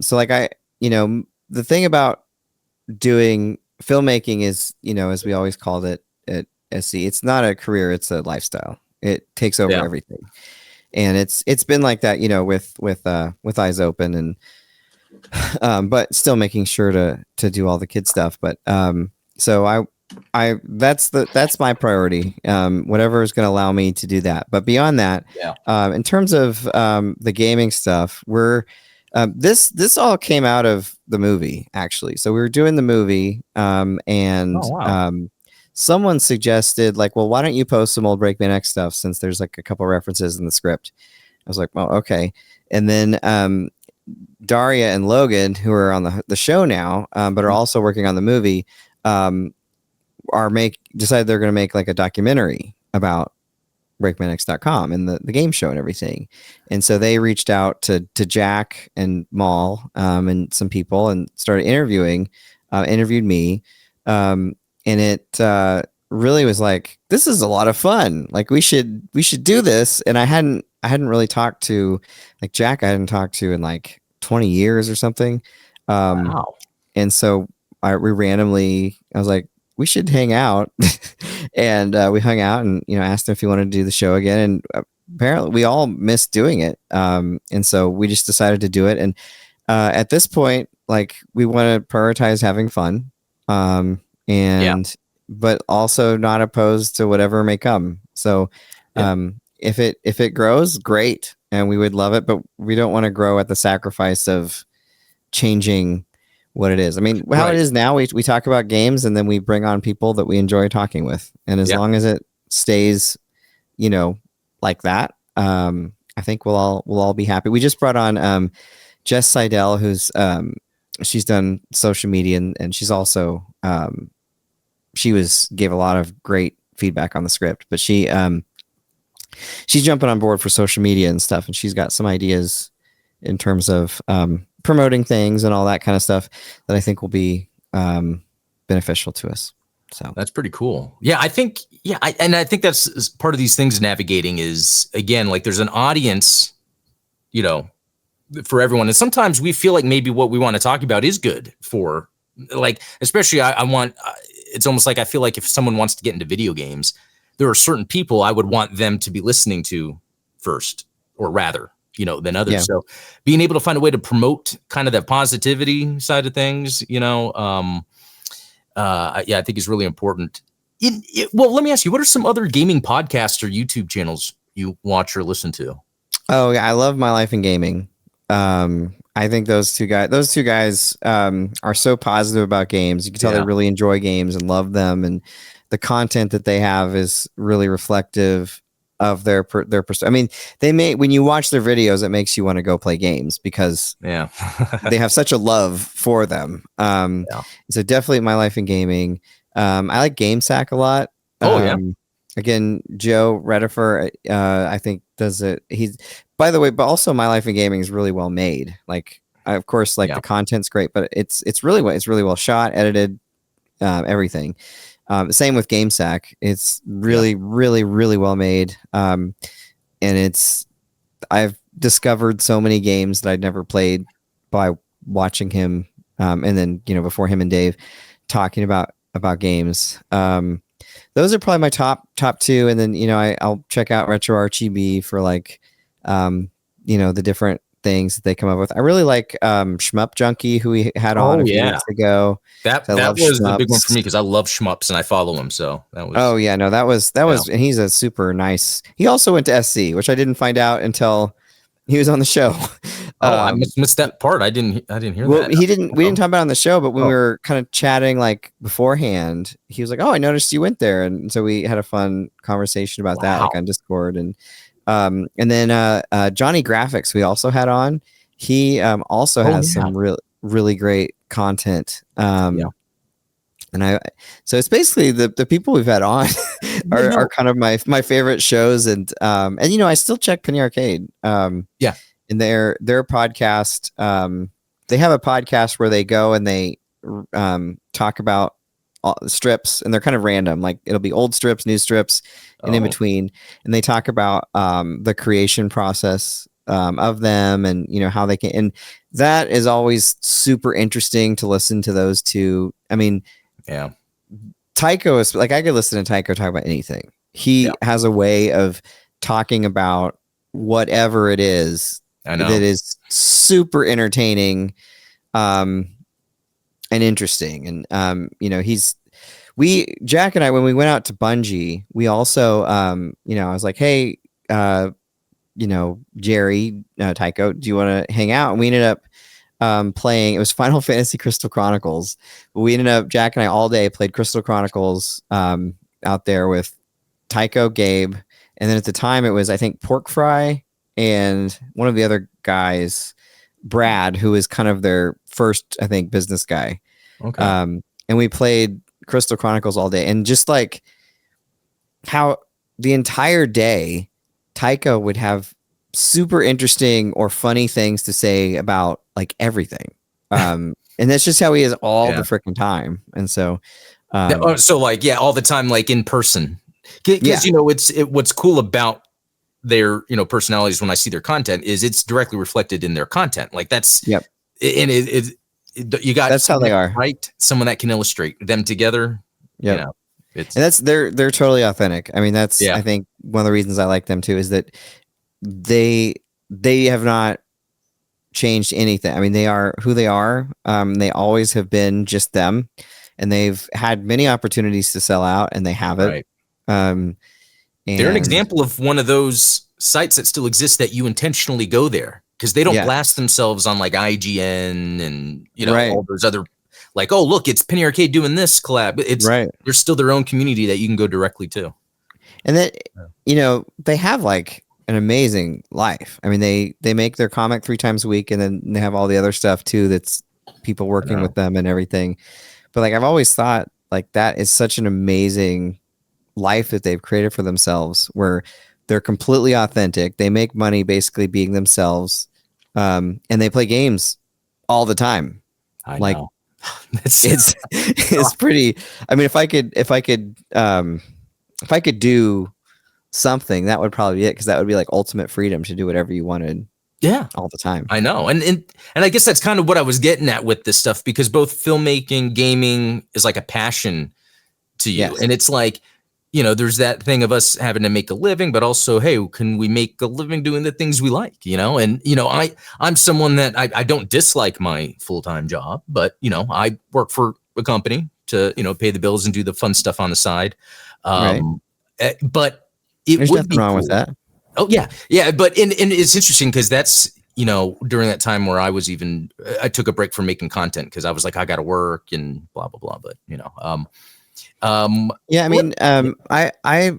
B: so like the thing about doing filmmaking is, you know, as we always called it at SC, it's not a career, it's a lifestyle. It takes over everything. And it's been like that, you know, with Eyes Open, and but still making sure to do all the kid stuff. But so that's my priority. Whatever is going to allow me to do that. But beyond that, in terms of the gaming stuff, we're this all came out of the movie, actually. So we were doing the movie, and someone suggested, like, well, why don't you post some old BreakmanX stuff, since there's like a couple references in the script. I was like, well, okay. And then Daria and Logan, who are on the show now, but are also working on the movie, decided they're going to make like a documentary about BreakmanX.com and the game show and everything. And so they reached out to Jack and Maul and some people, and started interviewed me. And it really was like, this is a lot of fun. Like we should do this. And I hadn't really talked to, like, Jack, I hadn't talked to in like 20 years or something.
A: Wow.
B: And so I was like, we should hang out. And we hung out, and, you know, asked him if he wanted to do the show again. And apparently we all missed doing it. And so we just decided to do it. And at this point, like, we want to prioritize having fun. But also not opposed to whatever may come. So if it grows, great. And we would love it, but we don't want to grow at the sacrifice of changing what it is. I mean, how it is now, we talk about games, and then we bring on people that we enjoy talking with. And as long as it stays, you know, like that, I think we'll all be happy. We just brought on Jess Seidel, who's she's done social media, and she's also gave a lot of great feedback on the script, but she's jumping on board for social media and stuff. And she's got some ideas in terms of promoting things and all that kind of stuff that I think will be beneficial to us. So
A: that's pretty cool. Yeah, I think I think that's part of these things navigating is, again, like there's an audience, for everyone. And sometimes we feel like maybe what we want to talk about is good for, like, especially I want, it's almost like I feel like if someone wants to get into video games, there are certain people I would want them to be listening to first, or rather, than others.
B: Yeah.
A: So being able to find a way to promote kind of that positivity side of things, I think is really important. Well, let me ask you, what are some other gaming podcasts or YouTube channels you watch or listen to?
B: Oh, yeah, I love My Life in Gaming. I think those two guys are so positive about games. You can tell they really enjoy games and love them, and the content that they have is really reflective of their I mean, when you watch their videos, it makes you want to go play games because they have such a love for them. So definitely My Life in Gaming. I like GameSack a lot. Again, Joe Redifer, I think does it. By the way, but also My Life in Gaming is really well made. Like, of course, like the content's great, but it's really well shot, edited, everything. Same with GameSack. It's really, really, really well made. And I've discovered so many games that I'd never played by watching him. And then, before him and Dave talking about games. Those are probably my top two. And then, I'll check out RetroRGB for like, the different things that they come up with. I really like Shmup Junkie, who we had on a few weeks ago.
A: That was the big one for me because I love shmups and I follow him. So that was.
B: Oh yeah, no, that was, and he's a super nice. He also went to SC, which I didn't find out until he was on the show.
A: I missed that part. I didn't hear that.
B: We didn't talk about it on the show, but when we were kind of chatting like beforehand, he was like, "Oh, I noticed you went there," and so we had a fun conversation about that, like on Discord, and then Johnny Graphics we also had on. He also has some really great content. And so it's basically the people we've had on are kind of my favorite shows, and I still check Penny Arcade. In their podcast, they have a podcast where they go and they talk about all the strips, and they're kind of random. Like it'll be old strips, new strips, and in between, and they talk about the creation process of them, and how they can. And that is always super interesting to listen to those two. I mean.
A: Yeah.
B: Tycho is like, I could listen to Tycho talk about anything. He has a way of talking about whatever it is that is super entertaining and interesting. And Jack and I, when we went out to Bungie, we also I was like, hey, Jerry, Tycho, do you want to hang out? And we ended up playing, it was Final Fantasy Crystal Chronicles. But we ended up, Jack and I all day played Crystal Chronicles out there with Tycho, Gabe, and then at the time it was, I think, Pork Fry and one of the other guys, Brad, who was kind of their first, I think, business guy.
A: Okay.
B: And we played Crystal Chronicles all day, and just like how the entire day Tycho would have super interesting or funny things to say about like everything. And that's just how he is all the freaking time. And so
A: all the time, like in person, because what's cool about their personalities when I see their content is it's directly reflected in their content. Like that's
B: and
A: you got
B: that's how they are,
A: right? Someone that can illustrate them together.
B: And they're totally authentic. I mean, that's I think one of the reasons I like them too is that they have not changed anything. I mean, they are who they are. They always have been just them, and they've had many opportunities to sell out, and they haven't.
A: Right. They're an example of one of those sites that still exists that you intentionally go there because they don't blast themselves on like IGN and all those other like, oh look, it's Penny Arcade doing this collab. It's There's still their own community that you can go directly to,
B: and that they have like an amazing life. I mean, they make their comic 3 times a week, and then they have all the other stuff too that's people working with them and everything. But like, I've always thought like that is such an amazing life that they've created for themselves, where they're completely authentic. They make money basically being themselves, and they play games all the time.
A: I know.
B: It's pretty. I mean, if I could do something, that would probably be it, because that would be like ultimate freedom to do whatever you wanted.
A: Yeah,
B: all the time.
A: I know, and I guess that's kind of what I was getting at with this stuff, because both filmmaking, gaming is like a passion to you, and it's like, you know, there's that thing of us having to make a living, but also, hey, can we make a living doing the things we like, you know? And, you know, I'm someone that I don't dislike my full-time job, but, you know, I work for a company to, you know, pay the bills and do the fun stuff on the side.
B: Right.
A: But
B: there's nothing wrong with that.
A: Oh yeah. Yeah. But, and it's interesting, because that's, you know, during that time where I took a break from making content, because I was like, I got to work and blah, blah, blah. But, you know,
B: yeah, I mean, I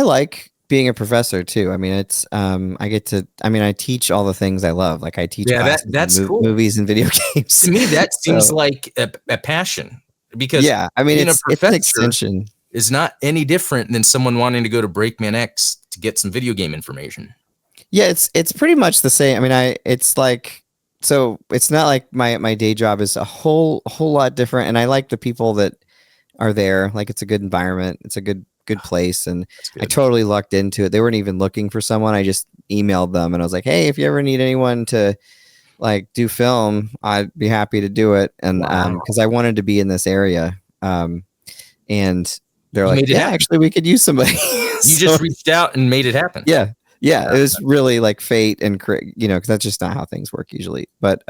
B: like being a professor too. I mean, it's I teach all the things I love. Like I teach
A: that's cool.
B: Movies and video games.
A: To me, that seems like a passion, because
B: I mean, it's an extension.
A: Is not any different than someone wanting to go to BreakmanX to get some video game information.
B: Yeah, it's pretty much the same. I mean, it's like, so it's not like my day job is a whole lot different, and I like the people that are there. Like, it's a good environment, it's a good place, and I totally lucked into it. They weren't even looking for someone. I just emailed them and I was like, hey, if you ever need anyone to like do film, I'd be happy to do it. And because I wanted to be in this area, and they're like, yeah, actually we could use somebody.
A: You just reached out and made it happen.
B: Yeah, it was really like fate, and you know, because that's just not how things work usually. But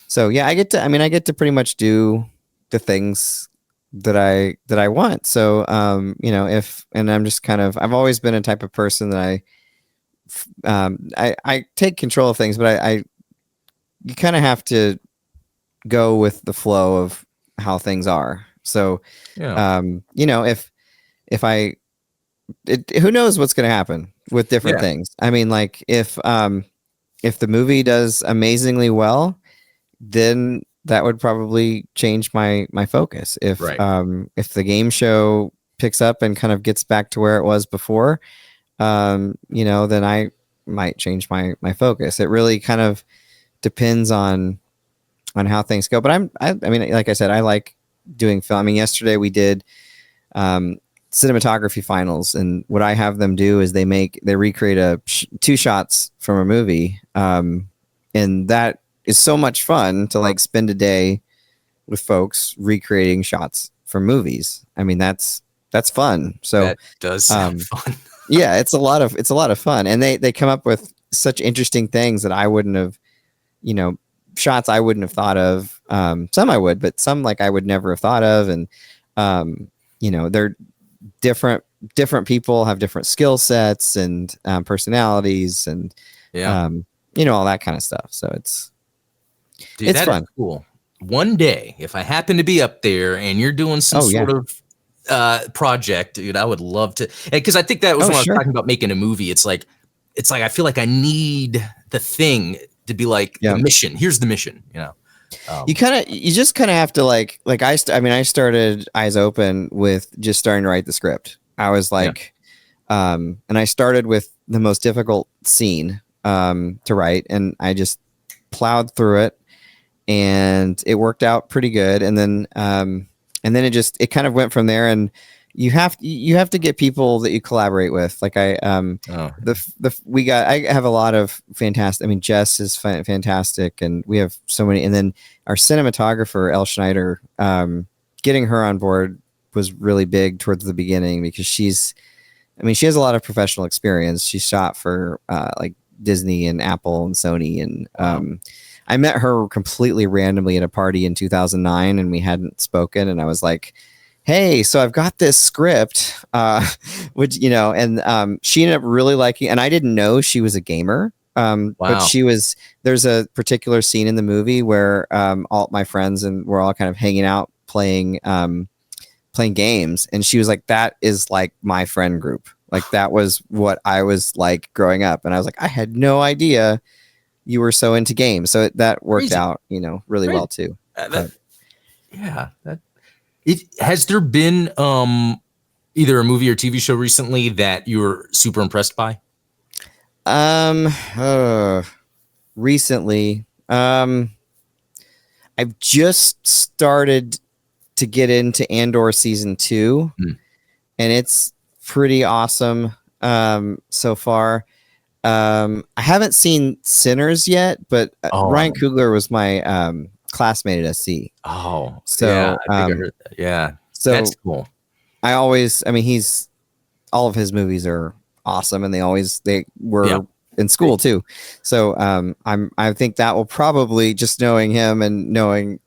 B: so yeah, I get to pretty much do the things that I want. So you know, and I'm just kind of, I've always been a type of person that I take control of things, but you kind of have to go with the flow of how things are. So you know, who knows what's going to happen with different things. I mean, like if the movie does amazingly well, then that would probably change my focus. If the game show picks up and kind of gets back to where it was before, you know, then I might change my focus. It really kind of depends on how things go. But I mean, like I said, I like doing film. I mean, yesterday we did cinematography finals, and what I have them do is they recreate two shots from a movie, and that is so much fun to like spend a day with folks recreating shots from movies. I mean, that's fun. So
A: that does sound fun.
B: Yeah, it's a lot of fun, and they come up with such interesting things that I wouldn't have, you know, shots I wouldn't have thought of. Some I would, but some like I would never have thought of. And you know, they're different people have different skill sets and personalities, and you know, all that kind of stuff. So it's fun.
A: Cool. One day, if I happen to be up there and you're doing some sort of project, dude, I would love to, because I think that was when I was talking about making a movie. It's like I feel like I need the thing to be like the mission. Here's the mission, you know.
B: You just kind of have to like I started Eyes Open with just starting to write the script. I was like, and I started with the most difficult scene to write, and I just plowed through it, and it worked out pretty good. And then it kind of went from there. And you have to get people that you collaborate with. Like I have a lot of fantastic. I mean, Jess is fantastic, and we have so many. And then our cinematographer, Elle Schneider, getting her on board was really big towards the beginning, because she has a lot of professional experience. She shot for like Disney and Apple and Sony, and I met her completely randomly at a party in 2009, and we hadn't spoken, and I was like, hey, so I've got this script, which, you know, and she ended up really liking, and I didn't know she was a gamer. But there's a particular scene in the movie where all my friends and we're all kind of hanging out playing games, and she was like, that is like my friend group. Like that was what I was like growing up. And I was like, I had no idea you were so into games. So that worked out, you know, really well too.
A: Has there been either a movie or TV show recently that you were super impressed by?
B: Recently, I've just started to get into Andor season 2, and it's pretty awesome so far. I haven't seen Sinners yet, but Ryan Coogler was my classmate at SC.
A: Oh,
B: so
A: yeah, I think I heard that. Yeah,
B: so
A: that's cool.
B: I mean, all of his movies are awesome, and they were in school too. So I think that will probably, just knowing him and knowing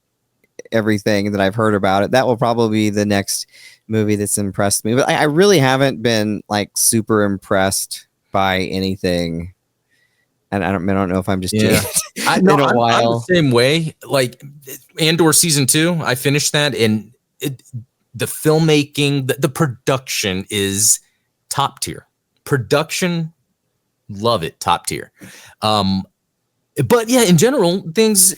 B: everything that I've heard about it, that will probably be the next movie that's impressed me. But I really haven't been like super impressed by anything. And I don't know if I'm just jaded
A: I'm the same way. Like Andor season 2, I finished that, and the filmmaking, the production is top tier. Production, love it, top tier. But yeah, in general, things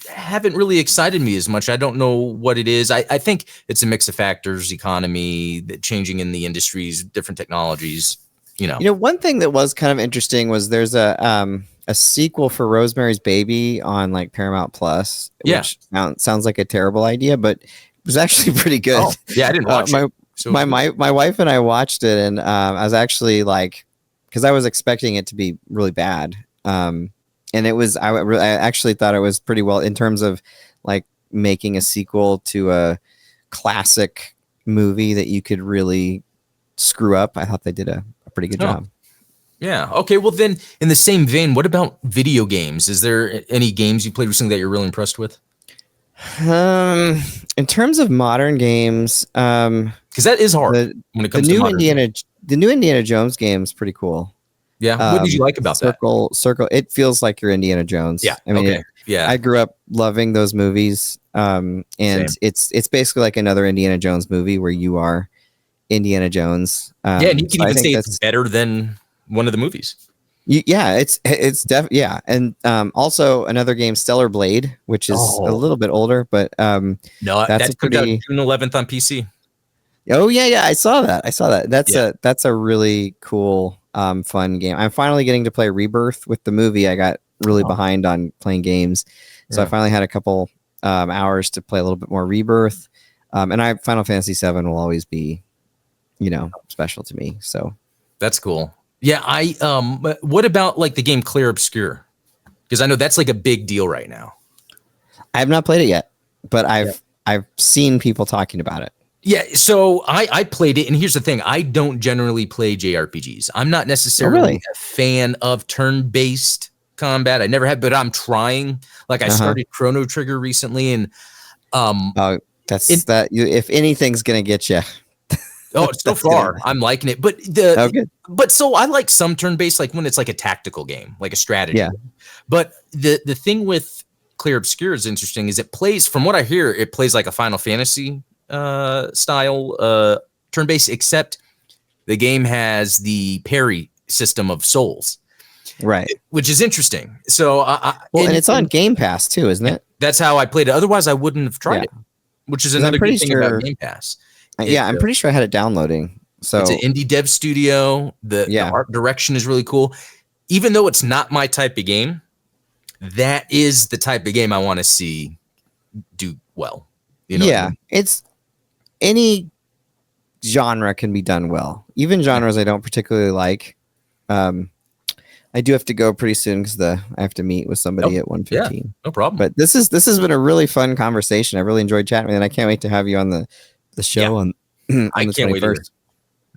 A: haven't really excited me as much. I don't know what it is. I think it's a mix of factors: economy, the changing in the industries, different technologies. You know,
B: one thing that was kind of interesting was there's a sequel for Rosemary's Baby on like Paramount Plus, which sounds like a terrible idea, but it was actually pretty good.
A: Oh, yeah, I didn't watch it.
B: So my wife and I watched it, and I was actually like, because I was expecting it to be really bad. And it was, I actually thought it was pretty well in terms of like making a sequel to a classic movie that you could really screw up. I thought they did a pretty good job.
A: Yeah. Okay. Well, then in the same vein, what about video games? Is there any games you played recently that you're really impressed with?
B: In terms of modern games,
A: because that is hard when it comes to modern games.
B: The new Indiana Jones game is pretty cool.
A: Yeah. What did you like about that?
B: Circle. It feels like you're Indiana Jones.
A: Yeah.
B: I mean, I grew up loving those movies. And
A: Same.
B: it's basically like another Indiana Jones movie where you are Indiana Jones.
A: And you can even say it's better than one of the movies.
B: And also another game, Stellar Blade, which is a little bit older, but
A: no, that's pretty June 11th on PC.
B: Oh yeah, I saw that. That's a really cool, fun game. I'm finally getting to play Rebirth with the movie. I got really behind on playing games, so I finally had a couple hours to play a little bit more Rebirth. And Final Fantasy VII will always be, special to me. So
A: that's cool. Yeah, but what about like the game Clear Obscure? Because I know that's like a big deal right now.
B: I have not played it yet, but I've seen people talking about it.
A: Yeah, so I played it, and here's the thing: I don't generally play JRPGs. I'm not necessarily a fan of turn-based combat. I never have, but I'm trying. Like I started Chrono Trigger recently, and
B: if anything's gonna get you.
A: Oh, so far I'm liking it, but so I like some turn-based, like when it's like a tactical game, like a strategy.
B: Yeah.
A: But the thing with Clear Obscure is interesting is it plays, from what I hear, it plays like a Final Fantasy style turn-based, except the game has the parry system of souls,
B: right?
A: Which is interesting. So
B: and it's on Game Pass too, isn't it?
A: That's how I played it. Otherwise, I wouldn't have tried it. Which is another good thing about Game Pass.
B: I'm pretty sure I had it downloading. So
A: it's an indie dev studio. The art direction is really cool. Even though it's not my type of game, that is the type of game I want to see do well. You know what I mean?
B: It's any genre can be done well. Even genres I don't particularly like. I do have to go pretty soon because I have to meet with somebody at 1:15.
A: Yeah, no problem.
B: But this has been a really fun conversation. I really enjoyed chatting with you, and I can't wait to have you on the show on
A: I
B: the
A: can't
B: 21st.
A: wait.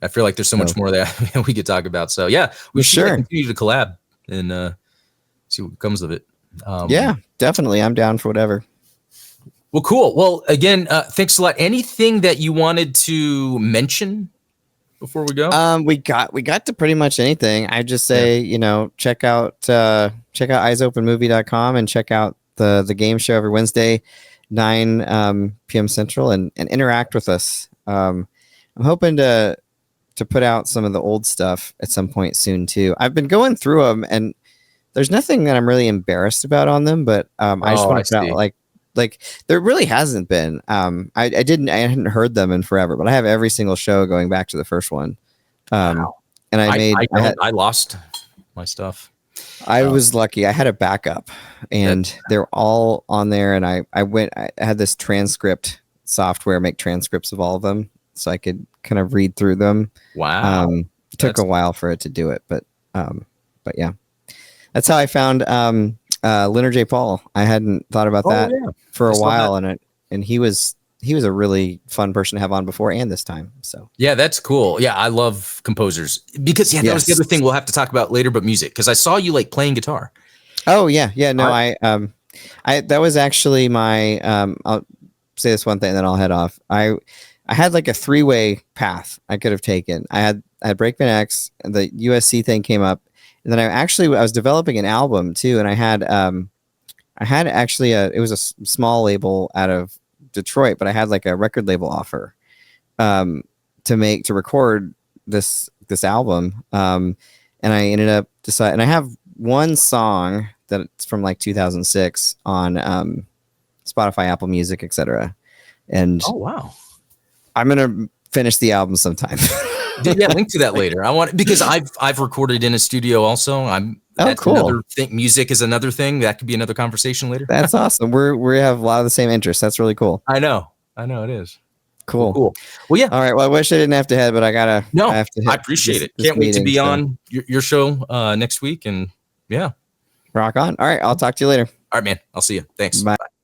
A: I feel like there's so much more that we could talk about. So yeah, we should continue to collab and see what comes of it.
B: Yeah, definitely. I'm down for whatever.
A: Well, cool. Well, again, thanks a lot. Anything that you wanted to mention before we go?
B: We got to pretty much anything. I just say, check out eyesopenmovie.com and check out the game show every Wednesday, 9 p.m. Central, and interact with us. I'm hoping to put out some of the old stuff at some point soon too. I've been going through them, and there's nothing that I'm really embarrassed about on them, but I just want to put out like there really hasn't been. I hadn't heard them in forever, but I have every single show going back to the first one. And I lost my stuff. I was lucky. I had a backup, and they're all on there. And I had this transcript software make transcripts of all of them, so I could kind of read through them.
A: Wow.
B: It took a while for it to do it, but yeah, that's how I found Leonard J. Paul. I hadn't thought about that for a while, and he was a really fun person to have on before and this time. So
A: yeah, that's cool. Yeah, I love composers because that was the other thing we'll have to talk about later. But music, because I saw you like playing guitar.
B: Oh yeah. No, I that was actually my I'll say this one thing, and then I'll head off. I had like a 3-way path I could have taken. I had BreakmanX, and the USC thing came up, and then I was developing an album too, and I had actually it was a small label out of Detroit, but I had like a record label offer to record this album, and I ended up deciding. And I have one song that's from like 2006 on Spotify, Apple Music, etc. And
A: oh wow,
B: I'm gonna finish the album sometime.
A: Yeah, link to that later. I want, because I've recorded in a studio also. Cool. Another thing. Music is another thing that could be another conversation later.
B: That's awesome. We have a lot of the same interests. That's really cool.
A: I know it is.
B: Cool.
A: Well, yeah.
B: All right. Well, I wish I didn't have to head, but I gotta.
A: No,
B: I
A: appreciate it. Can't wait to be on your show next week, and yeah,
B: rock on. All right. I'll talk to you later.
A: All right, man. I'll see you. Thanks.
B: Bye.